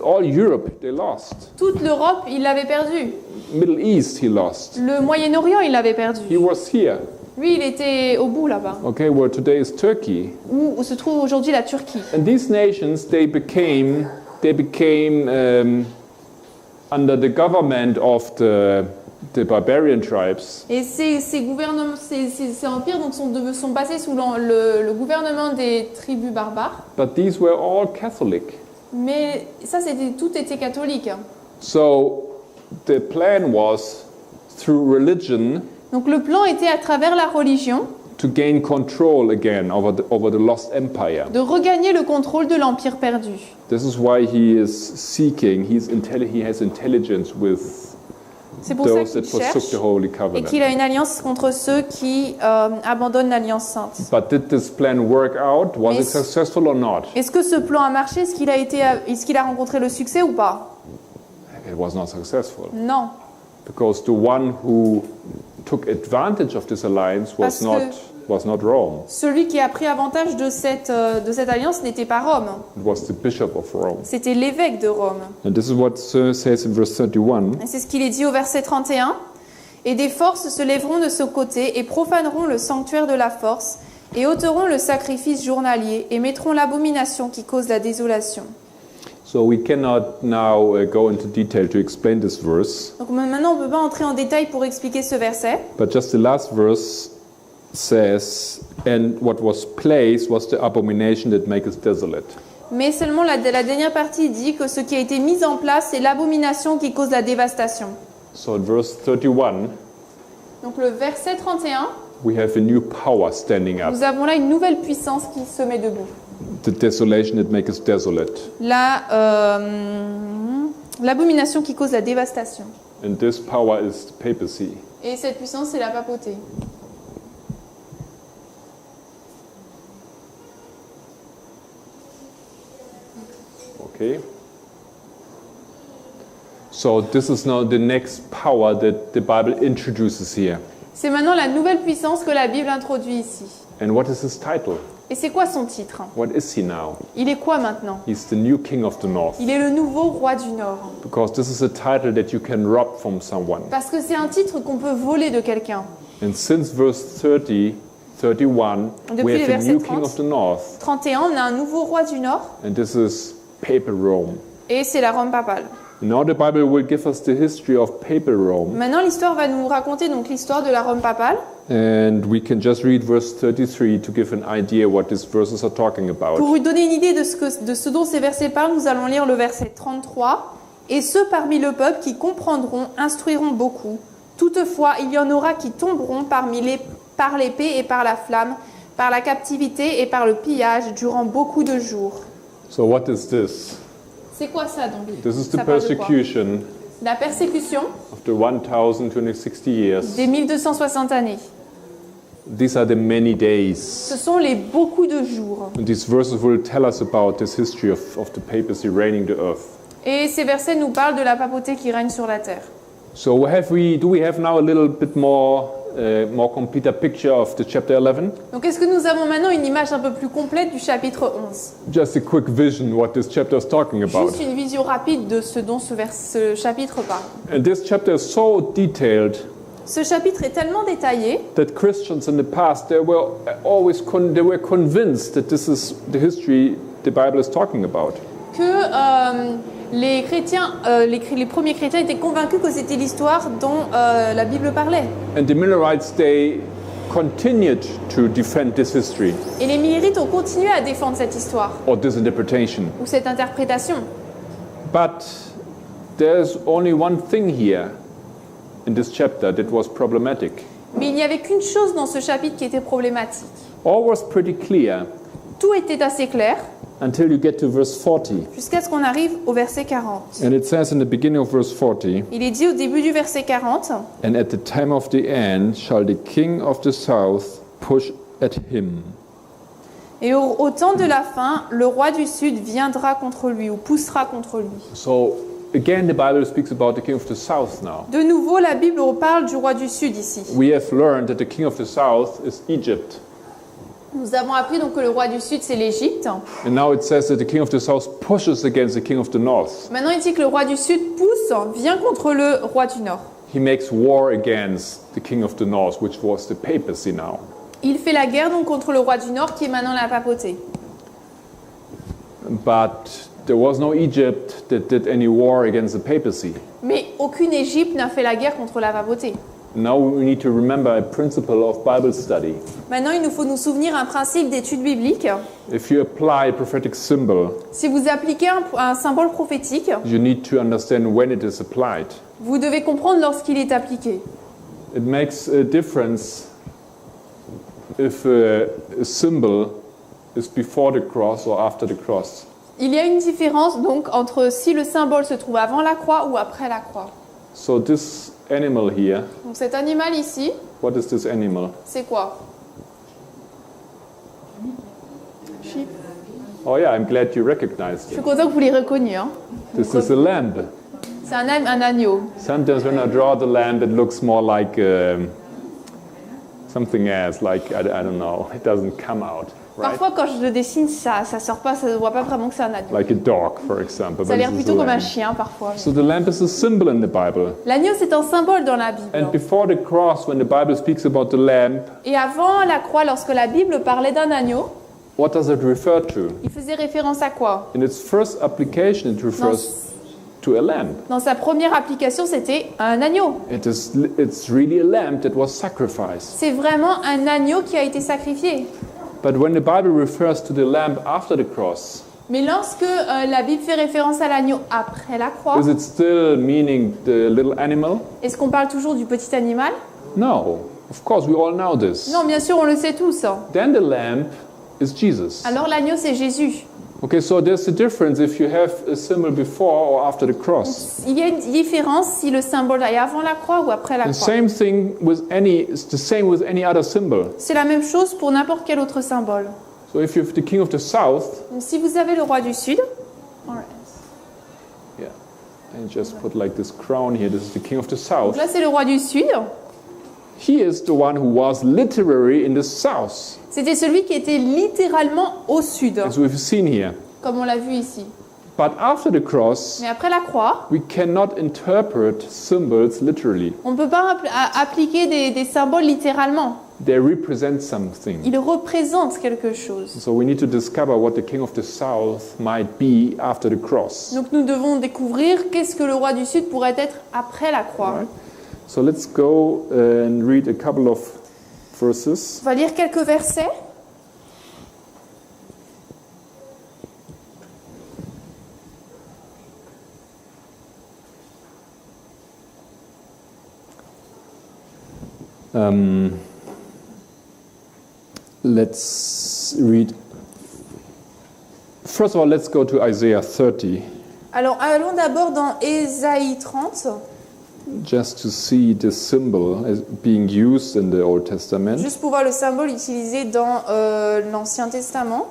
all Europe they lost. toute l'Europe, il l'avait perdu. Middle East he lost. Le Moyen-Orient, il l'avait He perdu. was here, Lui, il était au bout là-bas, okay, where today is Turkey. où se trouve aujourd'hui la Turquie. And these nations, they became under the government of the barbarian tribes. Et ces gouvernements, ces empires donc, sont passés sous le gouvernement des tribus barbares. But these were all Catholic. Mais ça, tout était catholique. So the plan was through religion Donc le plan était à travers la religion to gain control again over the lost empire. de regagner le contrôle de l'empire perdu. This is why he is seeking. He has intelligence with C'est pour ça those qu'il that forsook cherche the Holy et Covenant. qu'il a une alliance contre ceux qui abandonnent l'alliance sainte. But did this plan work out? Was Mais it successful or not? Est-ce que ce plan a marché? Est-ce qu'il a rencontré le succès ou pas? It was not successful. Non. Because the one who took advantage of this alliance Parce was not Rome. Celui qui a pris avantage de cette alliance n'était pas Rome. It was the bishop of Rome. C'était l'évêque de Rome. And this is what says in verse 31. Et c'est ce qu'il est dit au verset 31. Et des forces se lèveront de ce côté et profaneront le sanctuaire de la force et ôteront le sacrifice journalier et mettront l'abomination qui cause la désolation. So we cannot now go into detail to explain this verse, Donc maintenant, on ne peut pas entrer en détail pour expliquer ce verset. but just the last verse says, and what was placed was the abomination that maketh desolate. Mais seulement la dernière partie dit que ce qui a été mis en place, c'est l'abomination qui cause la dévastation. So in verse 31, Donc le verset 31, we have a new power standing up, nous avons là une nouvelle puissance qui se met debout. the desolation that maketh desolate. L'abomination qui cause la dévastation. And this power is the papacy. Et cette puissance, c'est la papauté. Okay? So this is now the next power that the Bible introduces here. C'est maintenant la nouvelle puissance que la Bible introduit ici. And what is his title? Et c'est quoi son titre? What is he now? Il est quoi maintenant? He's the new king of the north. Il est le nouveau roi du Nord. Because this is a title that you can rob from someone. Parce que c'est un titre qu'on peut voler de quelqu'un. And since verse 30, 31, Depuis we les have a versets new king 30. of the north. 31, on a un nouveau roi du Nord. And this is papal Rome. Et c'est la Rome papale. Now the Bible will give us the history of papal Rome. Maintenant, l'histoire va nous raconter donc l'histoire de la Rome papale. And we can just read verse 33 to give an idea what these verses are talking Pour about. vous donner une idée de ce dont ces versets parlent, nous allons lire le verset 33. « Et ceux parmi le peuple qui comprendront instruiront beaucoup. Toutefois, il y en aura qui tomberont par l'épée et par la flamme, par la captivité et par le pillage durant beaucoup de jours. So what is this? » C'est quoi ça donc? This is the Ça parle de quoi? persecution La persécution of the 1260 years. des 1260 années. These are the many Ce days. sont les beaucoup de jours. And these verses will tell us about this history of the papacy reigning the earth. Et ces versets nous parlent de la papauté qui règne sur la terre. So do we have now a little bit more complete picture of the chapter 11? Donc est-ce que nous avons maintenant une image un peu plus complète du chapitre 11? Just a quick vision what this chapter is talking about. Juste une vision rapide de ce dont ce chapitre parle. And this chapter is so detailed Ce chapitre est tellement détaillé that Christians in the past they were convinced that this is the history the Bible is talking about. que les chrétiens, les premiers chrétiens étaient convaincus que c'était l'histoire dont la Bible parlait. And the Millerites they continued to defend this history Et les Millerites ont continué à défendre cette histoire or this interpretation. ou cette interprétation. But there's only one thing here in this chapter that was problematic. Mais il n'y avait qu'une chose dans ce chapitre qui était problématique. All was pretty clear Tout était assez clair until you get to verse 40. jusqu'à ce qu'on arrive au verset 40. And it says in the beginning of verse 40, Il est dit au début du verset 40, « and at the time of the end shall the king of the south push at him. Et au temps de la fin, le roi du Sud viendra contre lui ou poussera contre lui. » So again, the Bible speaks about the king of the south now. De nouveau, la Bible parle du roi du Sud ici. We have learned that the king of the south is Egypt. Nous avons appris donc que le roi du Sud, c'est l'Égypte. And now it says that the king of the south pushes against the king of the north. Maintenant, il dit que le roi du Sud pousse, vient contre le roi du Nord. He makes war against the king of the north, which was the papacy now. Il fait la guerre donc contre le roi du Nord, qui est maintenant la papauté. But there was no Egypt that did any war against the papacy. Mais aucune Égypte n'a fait la guerre contre la papauté. Now we need to remember a principle of Bible study. Maintenant, il nous faut nous souvenir un principe d'étude biblique. If you apply a prophetic symbol, Si vous appliquez un symbole prophétique, you need to understand when it is applied. vous devez comprendre lorsqu'il est appliqué. It makes a difference if a symbol is before the cross or after the cross. Il y a une différence donc entre si le symbole se trouve avant la croix ou après la croix. So this animal here, Donc cet animal ici, what is this animal? c'est quoi? Sheep. Oh yeah, I'm glad you recognized Je suis it. content que vous l'ayez reconnu. Hein. This is a lamb. C'est un agneau. Sometimes when I draw the lamb, it looks more like something else, like, I don't know, it doesn't come out. right? Parfois, quand je le dessine, ça sort pas, ça ne voit pas vraiment que c'est un agneau. Like a dog, for example. Ça a but l'air this is plutôt a comme un lamb. chien parfois. So the lamb is a symbol in the Bible. L'agneau, c'est un symbole dans la Bible. And before the cross, when the Bible speaks about the lamb, Et avant la croix, lorsque la Bible parlait d'un agneau, what does it refer to? il faisait référence à quoi? In its first application, it refers to a lamb. Dans sa première application, c'était un agneau. It's really a lamb that was sacrificed. C'est vraiment un agneau qui a été sacrifié. But when the Bible refers to the lamb after the cross, Mais lorsque la Bible fait référence à l'agneau après la croix, is it still meaning the little animal? est-ce qu'on parle toujours du petit animal? No. Of course, we all know this. Non, bien sûr, on le sait tous. Then the lamb is Jesus. Alors l'agneau, c'est Jésus. Okay, so there's a difference if you have a symbol before or after the cross. Il y a une différence si le symbole est avant la croix ou après la The croix. same thing with it's the same with any other symbol. C'est la même chose pour n'importe quel autre symbole. So if you have the king of the south, Donc, si vous avez le roi du Sud, yeah, and just put like this crown here. This is the king of the south. donc là c'est le roi du Sud, He is the one who was literally in the south, c'était celui qui était littéralement au Sud, as we've seen here. comme on l'a vu ici. But after the cross, Mais après la croix, we cannot interpret symbols literally. on ne peut pas appliquer des symboles littéralement. They represent something. Ils représentent quelque chose. So we need to discover what the king of the south might be after the cross. Donc nous devons découvrir qu'est-ce que le roi du Sud pourrait être après la croix. Right? So let's go and read a couple of verses. On va lire quelques versets. Let's read. First of all, let's go to Isaiah 30, Alors allons d'abord dans Ésaïe 30, just to see the symbol as being used in the Old Testament. juste pour voir le symbole utilisé dans l'Ancien Testament.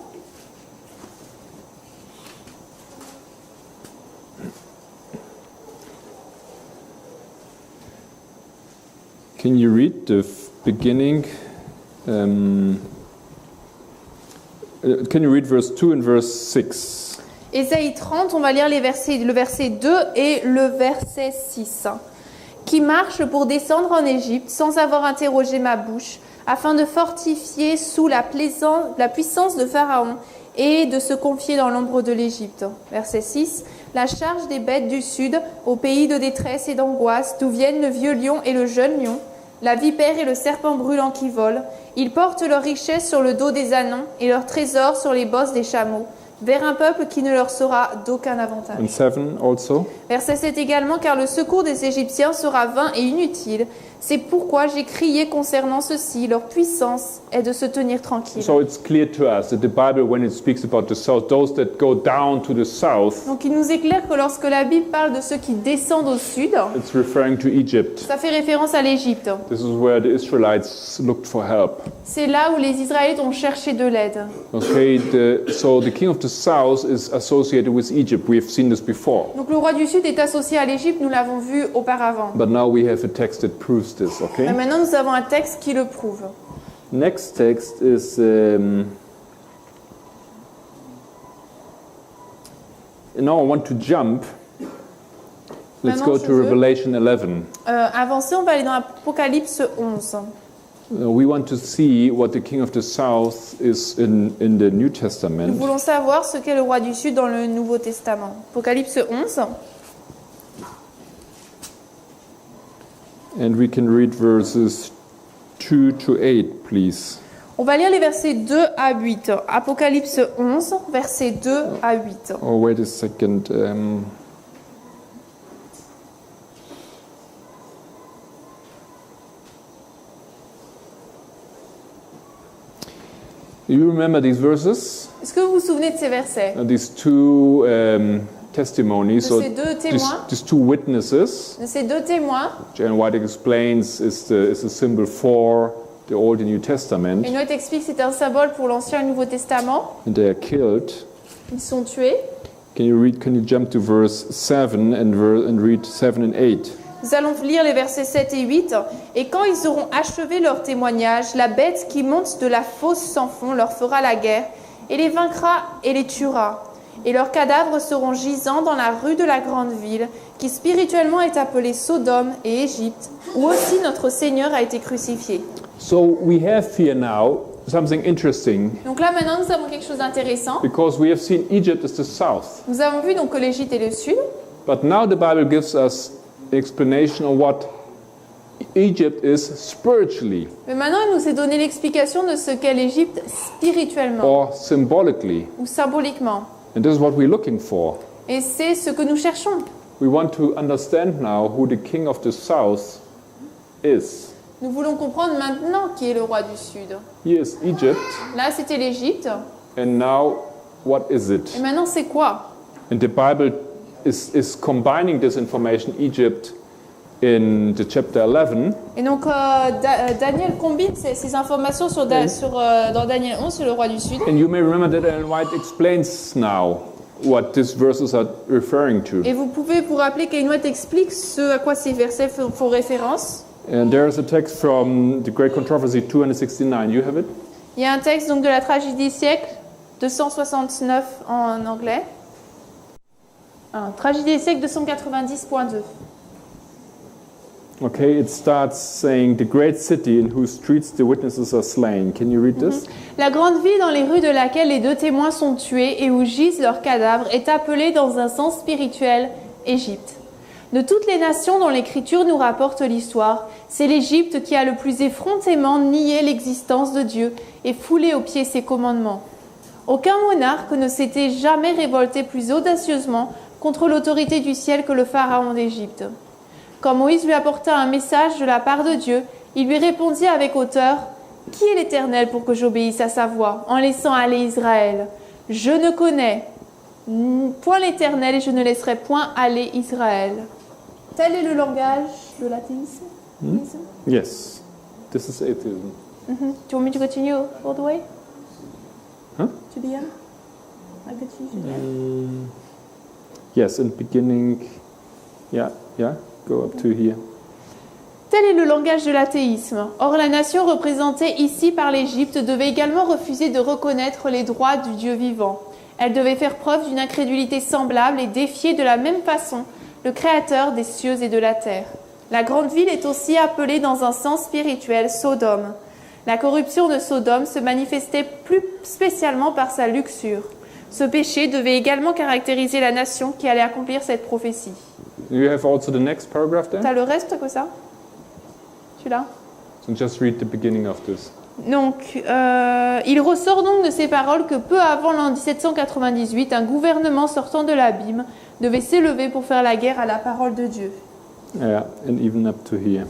Can you read the beginning? Can you read verse 2 and verse 6? Ésaïe 30, on va lire le verset 2 et le verset 6. Qui marche pour descendre en Égypte sans avoir interrogé ma bouche, afin de fortifier sous la puissance de Pharaon et de se confier dans l'ombre de l'Égypte. Verset 6. La charge des bêtes du sud, au pays de détresse et d'angoisse, d'où viennent le vieux lion et le jeune lion, la vipère et le serpent brûlant qui volent. Ils portent leur richesse sur le dos des ânons et leur trésor sur les bosses des chameaux, vers un peuple qui ne leur sera d'aucun avantage. And 7 also. Verset 7 également, car le secours des Égyptiens sera vain et inutile. C'est pourquoi j'ai crié concernant ceci, leur puissance est de se tenir tranquille. So it's clear to us that the Bible, when it speaks about the south, those that go down to the south, Donc il nous est clair que lorsque la Bible parle de ceux qui descendent au sud, it's referring to Egypt. ça fait référence à l'Égypte. This is where the Israelites looked for help. C'est là où les Israélites ont cherché de l'aide. Okay, so the king of the south is associated with Egypt. We have seen this before. Donc le roi du sud est associé à l'Égypte, nous l'avons vu auparavant. But now we have a text that proves this, Mais okay? maintenant nous avons un texte qui le prouve. Next text is now I want to jump. Let's Maintenant, go je to veux- Revelation 11. Avancez, on va aller dans Apocalypse 11. We want to see what the king of the south is in the New Nous Testament. voulons savoir ce qu'est le roi du Sud dans le Nouveau Testament. Apocalypse 11, And we can read verses 2 to 8, please. on va lire les versets 2 à 8. Apocalypse 11, versets 2 à 8. Oh, wait a second. You remember these verses? Est-ce que vous vous souvenez de ces versets? These two testimonies, De ces deux témoins, these two witnesses. de ces deux témoins, Jan White explains is a symbol for the Old and New Testament, et Note explique que c'est un symbole pour l'Ancien et le Nouveau Testament. and they are killed. Ils sont tués. Can you jump to verse 7 and read 7 and 8? Nous allons lire les versets 7 et 8. « Et quand ils auront achevé leur témoignage, la bête qui monte de la fosse sans fond leur fera la guerre, et les vaincra et les tuera. Et leurs cadavres seront gisants dans la rue de la grande ville, qui spirituellement est appelée Sodome et Égypte, où aussi notre Seigneur a été crucifié. » So we have here now something interesting, Donc là maintenant nous avons quelque chose d'intéressant. because we have seen Egypt as the south. Nous avons vu donc que l'Égypte est le sud. But now the Bible gives us an explanation of what Egypt is spiritually Mais maintenant il nous est donné l'explication de ce qu'est l'Égypte spirituellement or symbolically. ou symboliquement. And this is what we're looking for. Et c'est ce que nous cherchons. We want to understand now who the king of the south is. Nous voulons comprendre maintenant qui est le roi du Sud. Here is Egypt, Là, c'était l'Égypte. and now what is Et it? maintenant, c'est quoi? And the Bible is combining this information, Egypt, in the chapter 11, Et donc, Daniel combine ces informations dans Daniel 11 sur le roi du Sud. and you may remember that Ellen White explains now what these verses are referring to. Et vous pouvez vous rappeler qu'Ellen White explique ce à quoi ces versets font référence. And there is a text from the Great Controversy 269. You have it? Il y a un texte donc de la tragédie des siècles, 269 en anglais. Tragédie des siècles 290.2. Okay, it starts saying, the great city in whose streets the witnesses are slain. Can you read this? La grande ville dans les rues de laquelle les deux témoins sont tués et où gisent leurs cadavres est appelée dans un sens spirituel Égypte. De toutes les nations dont l'Écriture nous rapporte l'histoire, c'est l'Égypte qui a le plus effrontément nié l'existence de Dieu et foulé aux pieds ses commandements. Aucun monarque ne s'était jamais révolté plus audacieusement contre l'autorité du ciel que le pharaon d'Égypte. Quand Moïse lui apporta un message de la part de Dieu, il lui répondit avec hauteur « Qui est l'Éternel pour que j'obéisse à sa voix en laissant aller Israël ? Je ne connais point l'Éternel et je ne laisserai point aller Israël. » Tel est le langage de l'athéisme. Yes. This is atheism. Do you want me to continue all the way? Huh? To the end? I continue to the end. Yes, in beginning, yeah, go up to here. Tel est le langage de l'athéisme. Or, la nation représentée ici par l'Égypte devait également refuser de reconnaître les droits du Dieu vivant. Elle devait faire preuve d'une incrédulité semblable et défier de la même façon le Créateur des cieux et de la terre. La grande ville est aussi appelée dans un sens spirituel Sodome. La corruption de Sodome se manifestait plus spécialement par sa luxure. Ce péché devait également caractériser la nation qui allait accomplir cette prophétie. You have also the next paragraph there? T'as le reste que ça? Celui-là? So just read the beginning of this. Donc, il ressort donc de ces paroles que peu avant l'an 1798, un gouvernement sortant de l'abîme devait s'élever pour faire la guerre à la parole de Dieu. Yeah, and even up to here.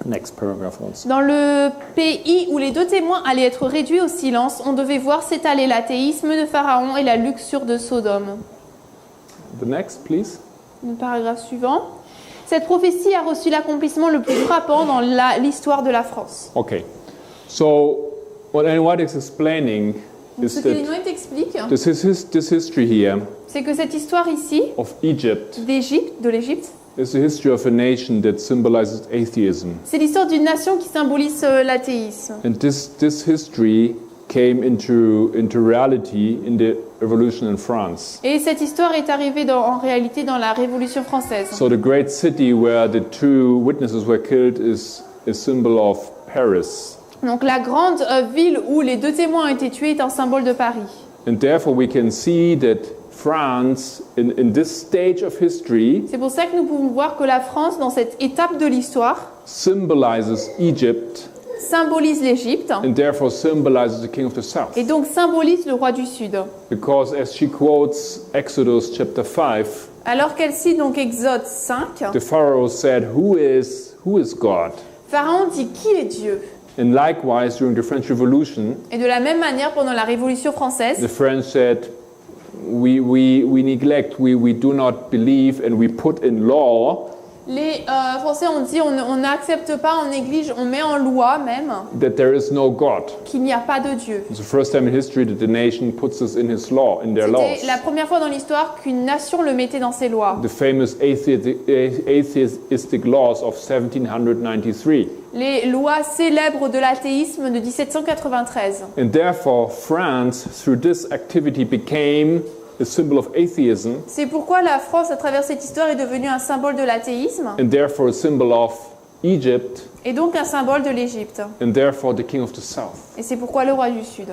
Next paragraph also. Dans le pays où les deux témoins allaient être réduits au silence, on devait voir s'étaler l'athéisme de Pharaon et la luxure de Sodome. The next, please. Le paragraphe suivant. Cette prophétie a reçu l'accomplissement le plus frappant dans l'histoire de la France. Okay. So what Ellen White is explaining Donc, is ce que that Ellen White explique, this history here c'est que cette histoire ici, of Egypt de l'Égypte, is the history of a nation that symbolizes atheism. c'est l'histoire d'une nation qui symbolise l'athéisme. And this history came into reality in the revolution in France. Et cette histoire est arrivée en réalité dans la Révolution française. So the great city where the two witnesses were killed is a symbol of Paris. Donc la grande ville où les deux témoins ont été tués est un symbole de Paris. And therefore we can see that France, in this stage of history, C'est pour ça que nous pouvons voir que la France, dans cette étape de l'histoire, symbolizes Egypt symbolise l'Égypte and therefore symbolizes the king of the south. et donc symbolise le roi du Sud. Because as she quotes Exodus chapter 5, Alors qu'elle cite donc Exode 5, the Pharaoh said, who is God? Pharaon dit qui est Dieu? And likewise, during the French Revolution, Et de la même manière, pendant la Révolution française, the French said, we neglect, we do not believe, and we put in law Les Français ont dit on n'accepte pas, on néglige, on met en loi même that there is no God. qu'il n'y a pas de Dieu. It's the first time in history that the nation puts this in his law, in their laws. C'était la première fois dans l'histoire qu'une nation le mettait dans ses lois. The famous atheistic laws of 1793. Les lois célèbres de l'athéisme de 1793. And therefore, France, through this activity, became a symbol of atheism, C'est pourquoi la France, à travers cette histoire, est devenue un symbole de l'athéisme and therefore a symbol of Egypt, et donc un symbole de l'Égypte. and therefore the king of the south. Et c'est pourquoi le roi du Sud.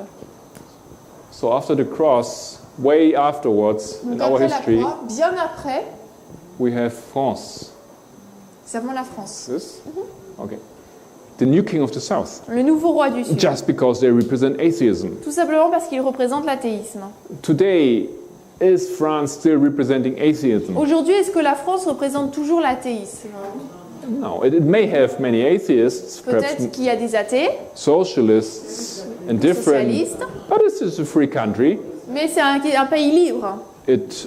So after the cross, way afterwards Donc in our après la history, croix, bien après, we have France. nous avons la France. This? Okay. The new king of the south. Le nouveau roi du Sud. Just because they represent atheism. Tout simplement parce qu'il représente l'athéisme. Today, is France still representing atheism? Aujourd'hui, est-ce que la France représente toujours l'athéisme? No, it may have many atheists, perhaps Peut-être qu'il y a des athées, socialists and different, socialistes, but this is a free country. mais c'est un pays libre.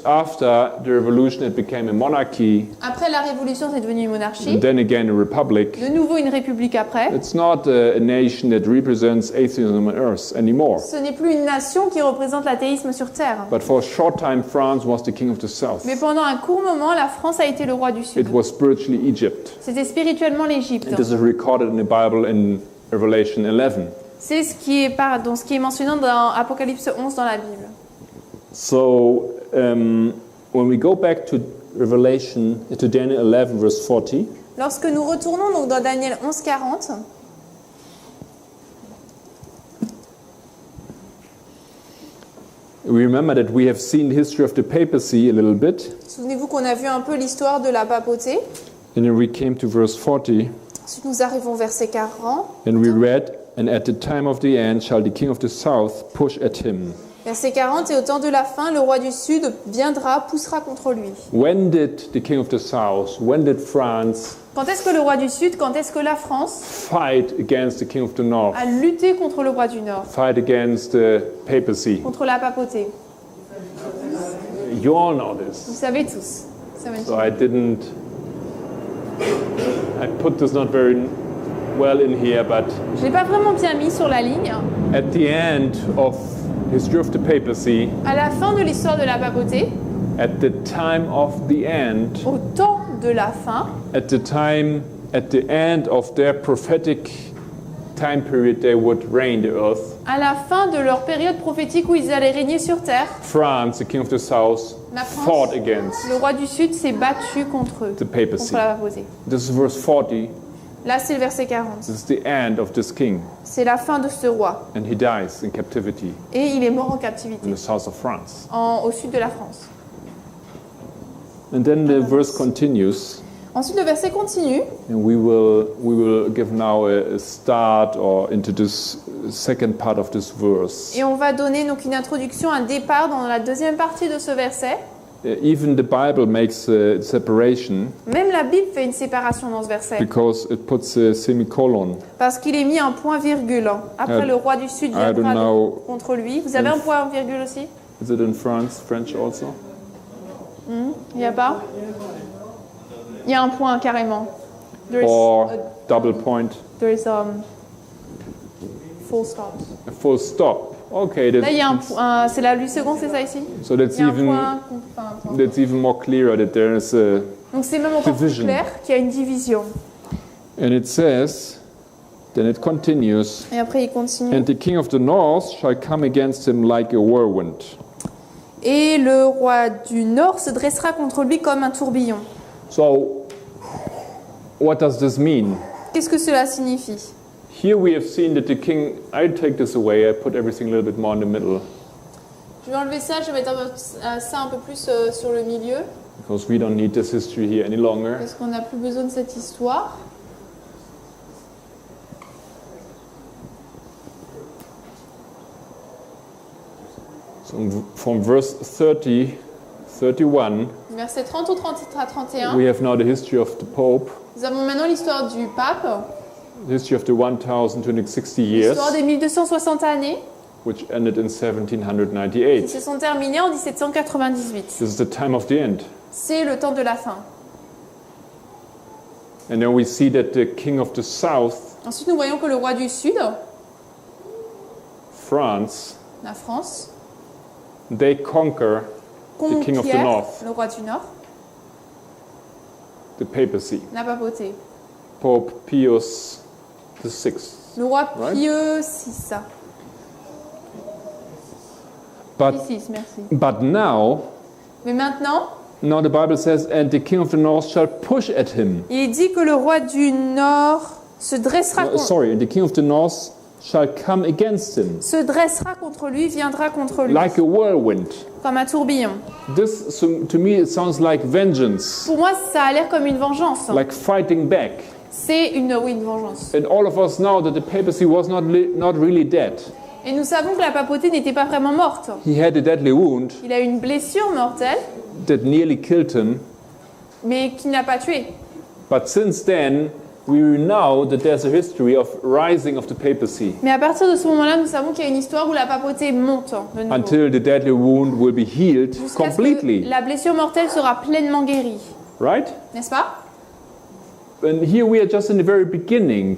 After the revolution, it became a monarchy, Après la Révolution, c'est devenu une monarchie. and then again a republic. De nouveau une république après. It's not a nation that represents atheism on earth anymore. Ce n'est plus une nation qui représente l'athéisme sur Terre. But for a short time, France was the king of the south. Mais pendant un court moment, la France a été le roi du Sud. It was spiritually Egypt. C'était spirituellement l'Égypte. And this is recorded in the Bible in Revelation 11. C'est ce qui est mentionné dans Apocalypse 11 dans la Bible. So when we go back to Revelation, to Daniel 11, verse 40, Lorsque nous retournons donc dans Daniel 11, 40, we remember that we have seen the history of the papacy a little bit, souvenez-vous qu'on a vu un peu l'histoire de la papauté. and then we came to verse 40, Ensuite, nous arrivons au verset 40. and we read, "And at the time of the end shall the king of the south push at him." Verset 40, et au temps de la fin, le roi du Sud viendra, poussera contre lui. When did the king of the south, when did France Quand est-ce que le roi du Sud, quand est-ce que la France fight against the king of the north, a lutté contre le roi du Nord, fight against the papacy? contre la papauté? You all know Vous this. savez tous. Ça va So I put this not very well in here, but Je ne l'ai pas vraiment bien mis sur la ligne. at the end of history of the papacy, À la fin de l'histoire de la papauté, at the time of the end, au temps de la fin, at the end of their prophetic time period, they would reign the earth. à la fin de leur période prophétique où ils allaient régner sur terre, France, the king of the south, La France. fought against le roi du Sud s'est battu contre eux, the papacy. contre la papauté. This is verse 40. Là, c'est le verset 40. This is the end of this king, C'est la fin de ce roi. and he dies in captivity Et il est mort en in captivité, the south of France. au sud de la France. And then the verse continues. Ensuite, le verset continue. And we will give now a start or into this second part of this verse. Et on va donner donc une introduction, un départ dans la deuxième partie de ce verset. Even the Bible makes a separation Même la Bible fait une séparation dans ce verset. because it puts a semicolon. Parce qu'il est mis un point-virgule. Après, le roi du Sud I don't viendra know. contre lui. Vous avez un point-virgule aussi? Is it in French also? Il n'y a pas? Il y a un point carrément. There is Or a- double point, there is full stop. a full stop. Okay, Là, il y a un point. C'est la 8 secondes, c'est ça ici? so that's Il y a un even point. Enfin, un point. that's even more clearer that there is a, Donc c'est même encore plus Division. clair qu'il y a une division. and it says, then it continues, Et après, il continue. and the king of the north shall come against him like a whirlwind. Et le roi du Nord se dressera contre lui comme un tourbillon. So, what does this mean? Qu'est-ce que cela signifie? Here we have seen that the king, I take this away, I put everything a little bit more in the middle, Je vais enlever ça, je vais mettre ça un peu plus sur le milieu, because we don't need this history here any longer. parce qu'on n'a plus besoin de cette histoire. So from verse 30, 31, Verset 30 au 30 à 31. we have now the history of the Pope, Nous avons maintenant l'histoire du pape, the history of the 1260 years, l'histoire des 1260 années, which ended in qui 1798. se sont terminées en 1798. This is the time of the end. C'est le temps de la fin. And then we see that the king of the south, Ensuite, nous voyons que le roi du Sud, France, la France, they conquer the king of the conquiert north, le roi du Nord, the papacy, la papauté. Pope Pius VI. Le roi Right. Pieux VI. But, Pieux VI, merci. but now Mais maintenant, the Bible says, and the king of the north shall push at him. il est dit que le roi du Nord se dressera, And the king of the north shall come against him contre lui, viendra contre lui, like a whirlwind. comme un tourbillon. This, so, to me, it sounds like vengeance, Pour moi, ça a l'air comme une vengeance. like fighting back. C'est une vengeance. And all of us know that the papacy was not really dead. Et nous savons que la papauté n'était pas vraiment morte. He had a deadly wound Il a eu une blessure mortelle, that nearly killed him. mais qui n'a pas tué. But since then, we know that there's a history of rising of the papacy Mais à partir de ce moment-là, nous savons qu'il y a une histoire où la papauté monte de nouveau. until the deadly wound will be healed Jusqu'à ce completely. que la blessure mortelle sera pleinement guérie. Right? N'est-ce pas? And here we are just in the very beginning.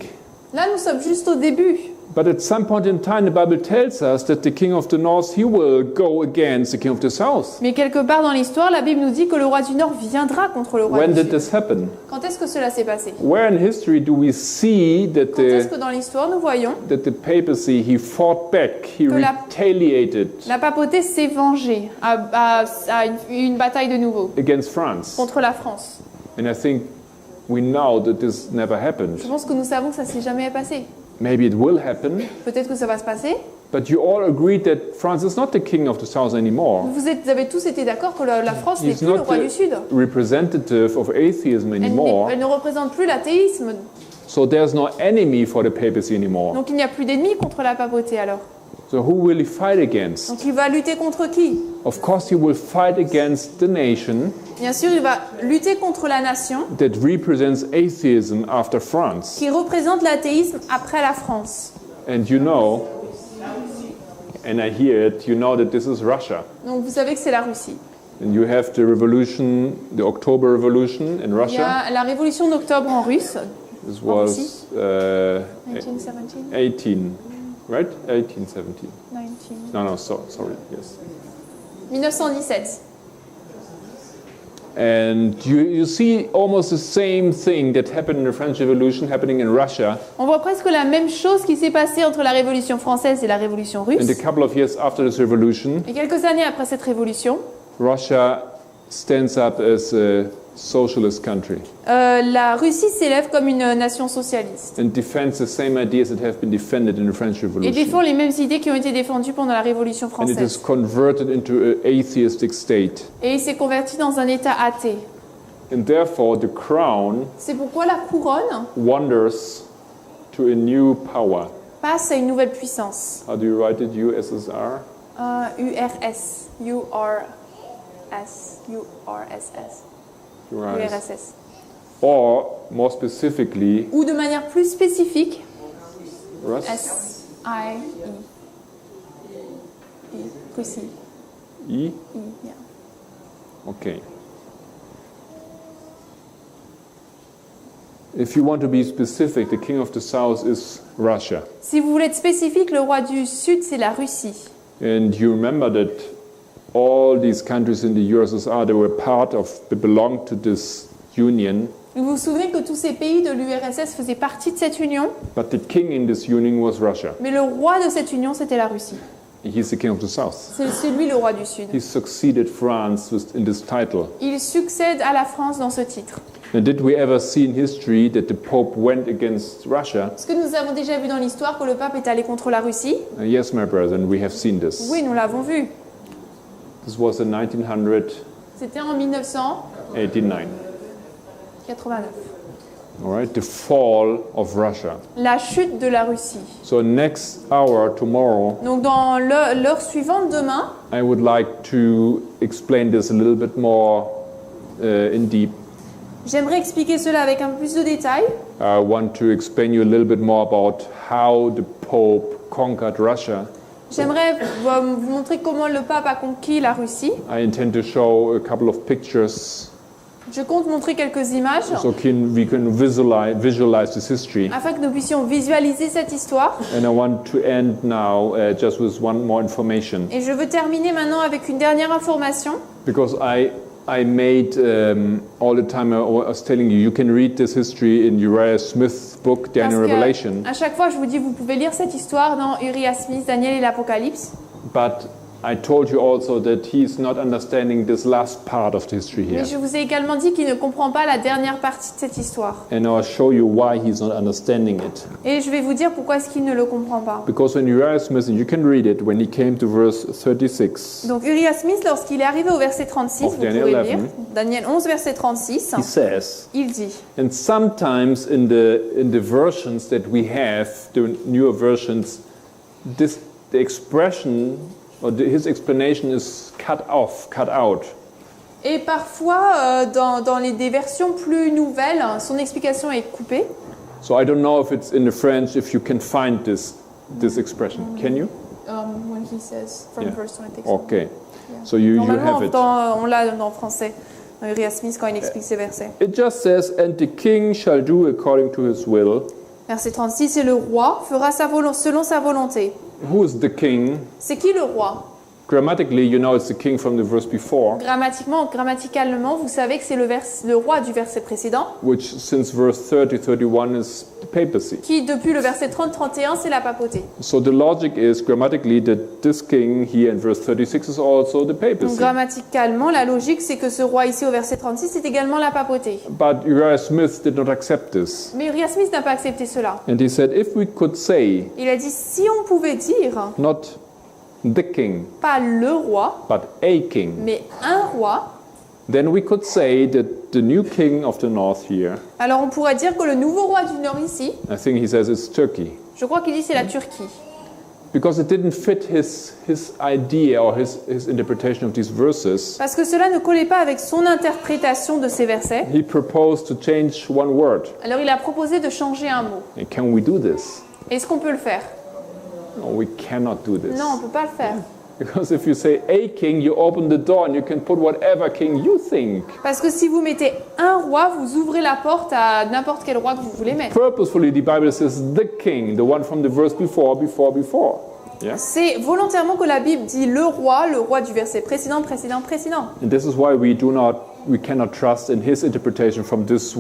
Là, nous sommes juste au début. But at some point in time, the Bible tells us that the king of the north, he will go against the king of the south. Mais quelque part dans l'histoire, la Bible nous dit que le roi du Nord viendra contre le roi When du did Sud. this happen? Quand est-ce que cela s'est passé? Where in history do we see that Quand est-ce que the dans l'histoire, nous voyons that the papacy, he fought back, he Que la- retaliated la papauté s'est vengée à une bataille de nouveau against France? contre la France? And I think we know that this never happened. Je pense que nous savons que ça ne s'est jamais passé. Maybe it will happen, Peut-être que ça va se passer. but you all agreed that France is not the king of the south anymore. Vous avez tous été d'accord que la France n'est He's plus le not roi du the Sud. representative of atheism anymore. Elle ne représente plus l'athéisme. So there's no enemy for the papacy anymore. Donc il n'y a plus d'ennemis contre la papauté alors. So who will he fight against? Donc il va lutter contre qui? Of course, he will fight against the nation Bien sûr, il va lutter contre la nation that represents atheism after France. qui représente l'athéisme après la France. And you know, and I hear it, you know that this is Russia. Donc vous savez que c'est la Russie. And you have the revolution, the October Revolution in Il y Russia. a la révolution d'octobre en russe, This en Russie. was 1917, 18, right? 1817. 19... No, sorry, yes. 1917. And you see almost the same thing that happened in the French Revolution happening in Russia. On voit presque la même chose qui s'est passée entre la révolution française et la révolution And a russe. couple of years after this revolution, Et quelques années après cette révolution, Russia stands up as a socialist country la Russie s'élève comme une nation socialiste and defends the same ideas that have been defended in the French et Revolution. défend les mêmes idées qui ont été défendues pendant la révolution And it is française. converted into an atheistic state. Et il s'est converti dans un état athée. And therefore, the crown C'est pourquoi la couronne wanders to a new power. passe à une nouvelle puissance. How do you write it? USSR? URS. URSS. URSS. Or, more specifically, Ou de manière plus spécifique, Rus? SIE. Russie. E? I, yeah. Okay. If you want to be specific, the king of the south is Russia. Si vous voulez être spécifique, le roi du Sud, c'est la Russie. And you remember that all these countries in the USSR, they were part of, they belonged to this union, Vous vous souvenez que tous ces pays de l'URSS faisaient partie de cette union, but the king in this union was Russia. mais le roi de cette union, c'était la Russie. He's the king of the south. C'est lui le roi du Sud. He succeeded France in this title. Il succède à la France dans ce titre. Now, did we ever see in history that the Pope went against Russia? Est-ce que nous avons déjà vu dans l'histoire que le pape est allé contre la Russie? Yes, my brethren, we have seen this. Oui, nous l'avons vu. This was in 1989. C'était en 1989. All right, the fall of Russia. La chute de la Russie. So next hour, tomorrow, Donc dans l'heure suivante, demain, I would like to explain this a little bit more in deep. j'aimerais expliquer cela avec un peu plus de détails. I want to explain you a little bit more about how the Pope conquered Russia. J'aimerais vous montrer comment le pape a conquis la Russie. I intend to show a couple of pictures Je compte montrer quelques images so we can visualize this history. afin que nous puissions visualiser cette histoire. And I want to end now just with one more information, Et je veux terminer maintenant avec une dernière information. because I made all the time I was telling you, you can read this history in Uriah Smith's book, Parce Daniel que Revelation, à chaque fois, je vous dis, vous pouvez lire cette histoire dans Uriah Smith, Daniel et l'Apocalypse. but I told you also that he's not understanding this last part of the history here. Mais je vous ai également dit qu'il ne comprend pas la dernière partie de cette histoire. And I'll show you why he's not understanding it. Et je vais vous dire pourquoi est-ce qu'il ne le comprend pas. Because when Uriah Smith, and you can read it, when he came to verse 36, Donc Uriah Smith, lorsqu'il est arrivé au verset 36, Of vous Daniel pouvez 11. lire, Daniel 11, verset 36, he says, il dit, and sometimes in the versions that we have, the newer versions, the expression or his explanation is cut out. et parfois des versions plus nouvelles, son explication est coupée. So I don't know if it's in the French, if you can find this expression. Can you? When he says from Yeah. verse 26. Okay. So you Normalement, have it. on l'a en français, dans Uriah Smith, quand il explique ces versets. It just says, and the king shall do according to his will. Verset 36, et le roi fera selon sa volonté. Who is the king? C'est qui le roi? Grammatically, you know it's the king from the verse before, Grammaticalement, vous savez que c'est le roi du verset précédent, which since verse 31 is the papacy. qui depuis le verset 30-31, c'est la papauté. So the logic is grammatically that this king here in verse 36 is also the Donc papacy. grammaticalement, la logique, c'est que ce roi ici au verset 36, c'est également la papauté. But Uriah Smith did not accept this. Mais Uriah Smith n'a pas accepté cela. And he said, if we could say, Il a dit, si on pouvait dire, not the king, pas le roi, but a king, mais un roi, then we could say that the new king of the north here, alors on pourrait dire que le nouveau roi du Nord ici, I think he says it's Turkey, je crois qu'il dit c'est la Turquie. because it didn't fit his idea or his interpretation of these verses, Parce que cela ne collait pas avec son interprétation de ces versets. he proposed to change one word. Alors il a proposé de changer un mot. And can we do this? Est-ce qu'on peut le faire? No, we cannot do this. Non, on ne peut pas le faire. Because if you say a king, you open the door and you can put whatever king you think. Parce que si vous mettez un roi, vous ouvrez la porte à n'importe quel roi que vous voulez mettre. Purposefully, the Bible says the king, the one from the verse before. Yeah? C'est volontairement que la Bible dit le roi du verset précédent. And this is why we cannot trust in his interpretation from this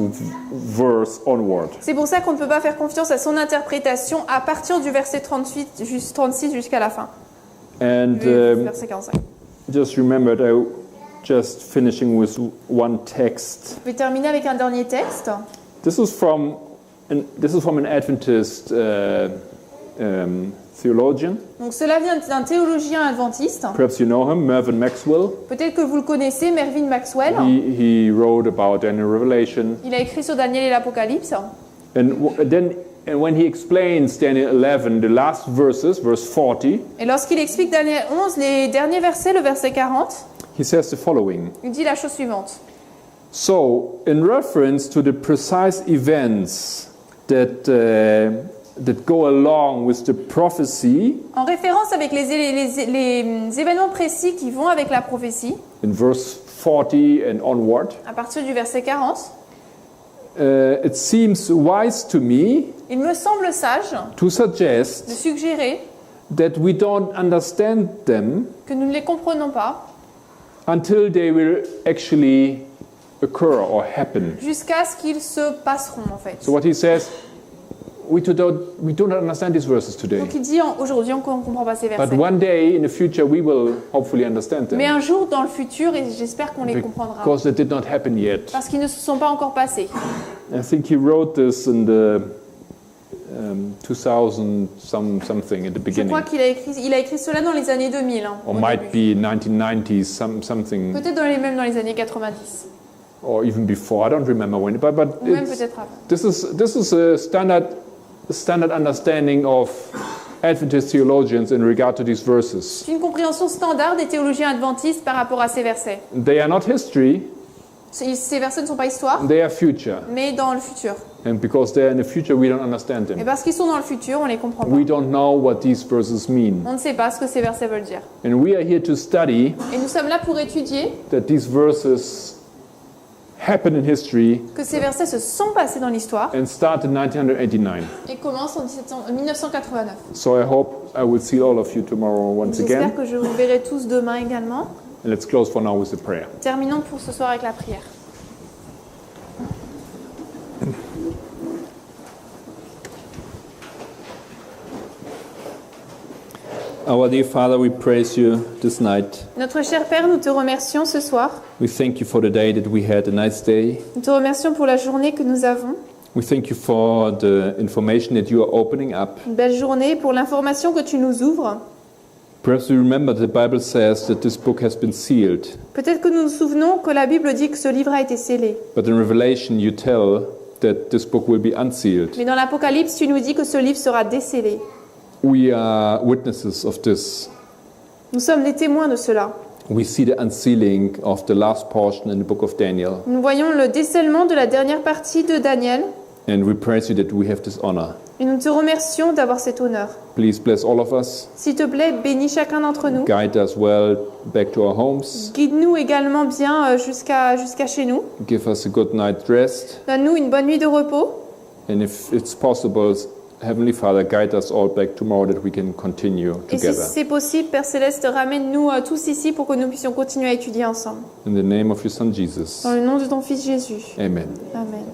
verse onward. C'est pour ça qu'on ne peut pas faire confiance à son interprétation à partir du verset 36 jusqu'à la fin. And Verset 45. just remember, just finishing with one text. Je vais terminer avec un dernier texte. This is from an Adventist theologian. Donc cela vient d'un théologien adventiste. Perhaps you know him, Mervyn Maxwell. Peut-être que vous le connaissez, Mervyn Maxwell. He wrote about Daniel Revelation. Il a écrit sur Daniel et l'Apocalypse. And when he explains Daniel 11, the last verses, verse 40, Et lorsqu'il explique Daniel 11, les derniers versets, le verset 40, he says the following. il dit la chose suivante. So, in reference to the precise events that go along with the prophecy, En référence avec les événements précis qui vont avec la prophétie, in verse 40 and onward, à partir du verset 40, it seems wise to me il me semble sage to de suggest suggérer that we don't understand them que nous ne les comprenons pas until they will actually occur or happen. jusqu'à ce qu'ils se passeront en fait. So what he says, we do not understand these verses today. Donc il dit aujourd'hui on ne comprend pas ces But versets. one day in the future we will hopefully understand Mais them. un jour dans le futur, et j'espère qu'on les comprendra, Because they did not happen yet. parce qu'ils ne se sont pas encore passés. I think he wrote this in the 2000 something at the Je beginning. crois qu'il a écrit cela dans les années 2000. Or Au might début. be 1990s, something, Peut-être même dans les années 90. or even before. I don't remember when. But Ou même it's, peut-être avant. this is a standard understanding of Adventist theologians in regard to these verses. C'est une compréhension standard des théologiens adventistes par rapport à ces versets. They are not history; Ces versets ne sont pas histoire, they are future. mais dans le futur. And because they are in the future, we don't understand Et them. parce qu'ils sont dans le futur, on ne les comprend pas. We don't know what these verses mean. On ne sait pas ce que ces versets veulent dire. And we are here to study Et nous sommes là pour étudier that these verses happened in history que ces versets se sont passés dans l'histoire and start in 1989. et commencent en 1989. So I hope I will see all of you tomorrow once J'espère again. que je vous verrai tous demain également. And let's close for now with a prayer. Terminons pour ce soir avec la prière. Our dear Father, we praise you this night. Notre cher Père, nous te remercions ce soir. We thank you for the day that we had, a nice day. Nous te remercions pour la journée que nous avons. We thank you for the information that you are opening up. Une belle journée pour l'information que tu nous ouvres. Perhaps you remember the Bible says that this book has been sealed. Peut-être que nous nous souvenons que la Bible dit que ce livre a été scellé. But in Revelation you tell that this book will be unsealed. Mais dans l'Apocalypse, tu nous dis que ce livre sera décellé. We are witnesses of this. Nous sommes les témoins de cela. We see the unsealing of the last portion in the book of Daniel. Nous voyons le décellement de la dernière partie de Daniel And we praise you that we have this honor. et nous te remercions d'avoir cet honneur. Please bless all of us. S'il te plaît, bénis chacun d'entre nous. Guide us well back to our homes. Guide-nous également bien jusqu'à chez nous. Give us a good night rest. Donne-nous une bonne nuit de repos. And if it's possible, Heavenly Father, guide us all back tomorrow that we can continue Et si together. c'est possible, Père Céleste, ramène-nous tous ici pour que nous puissions continuer à étudier ensemble. In the name of your Son Jesus. Dans le nom de ton Fils Jésus. Amen. Amen.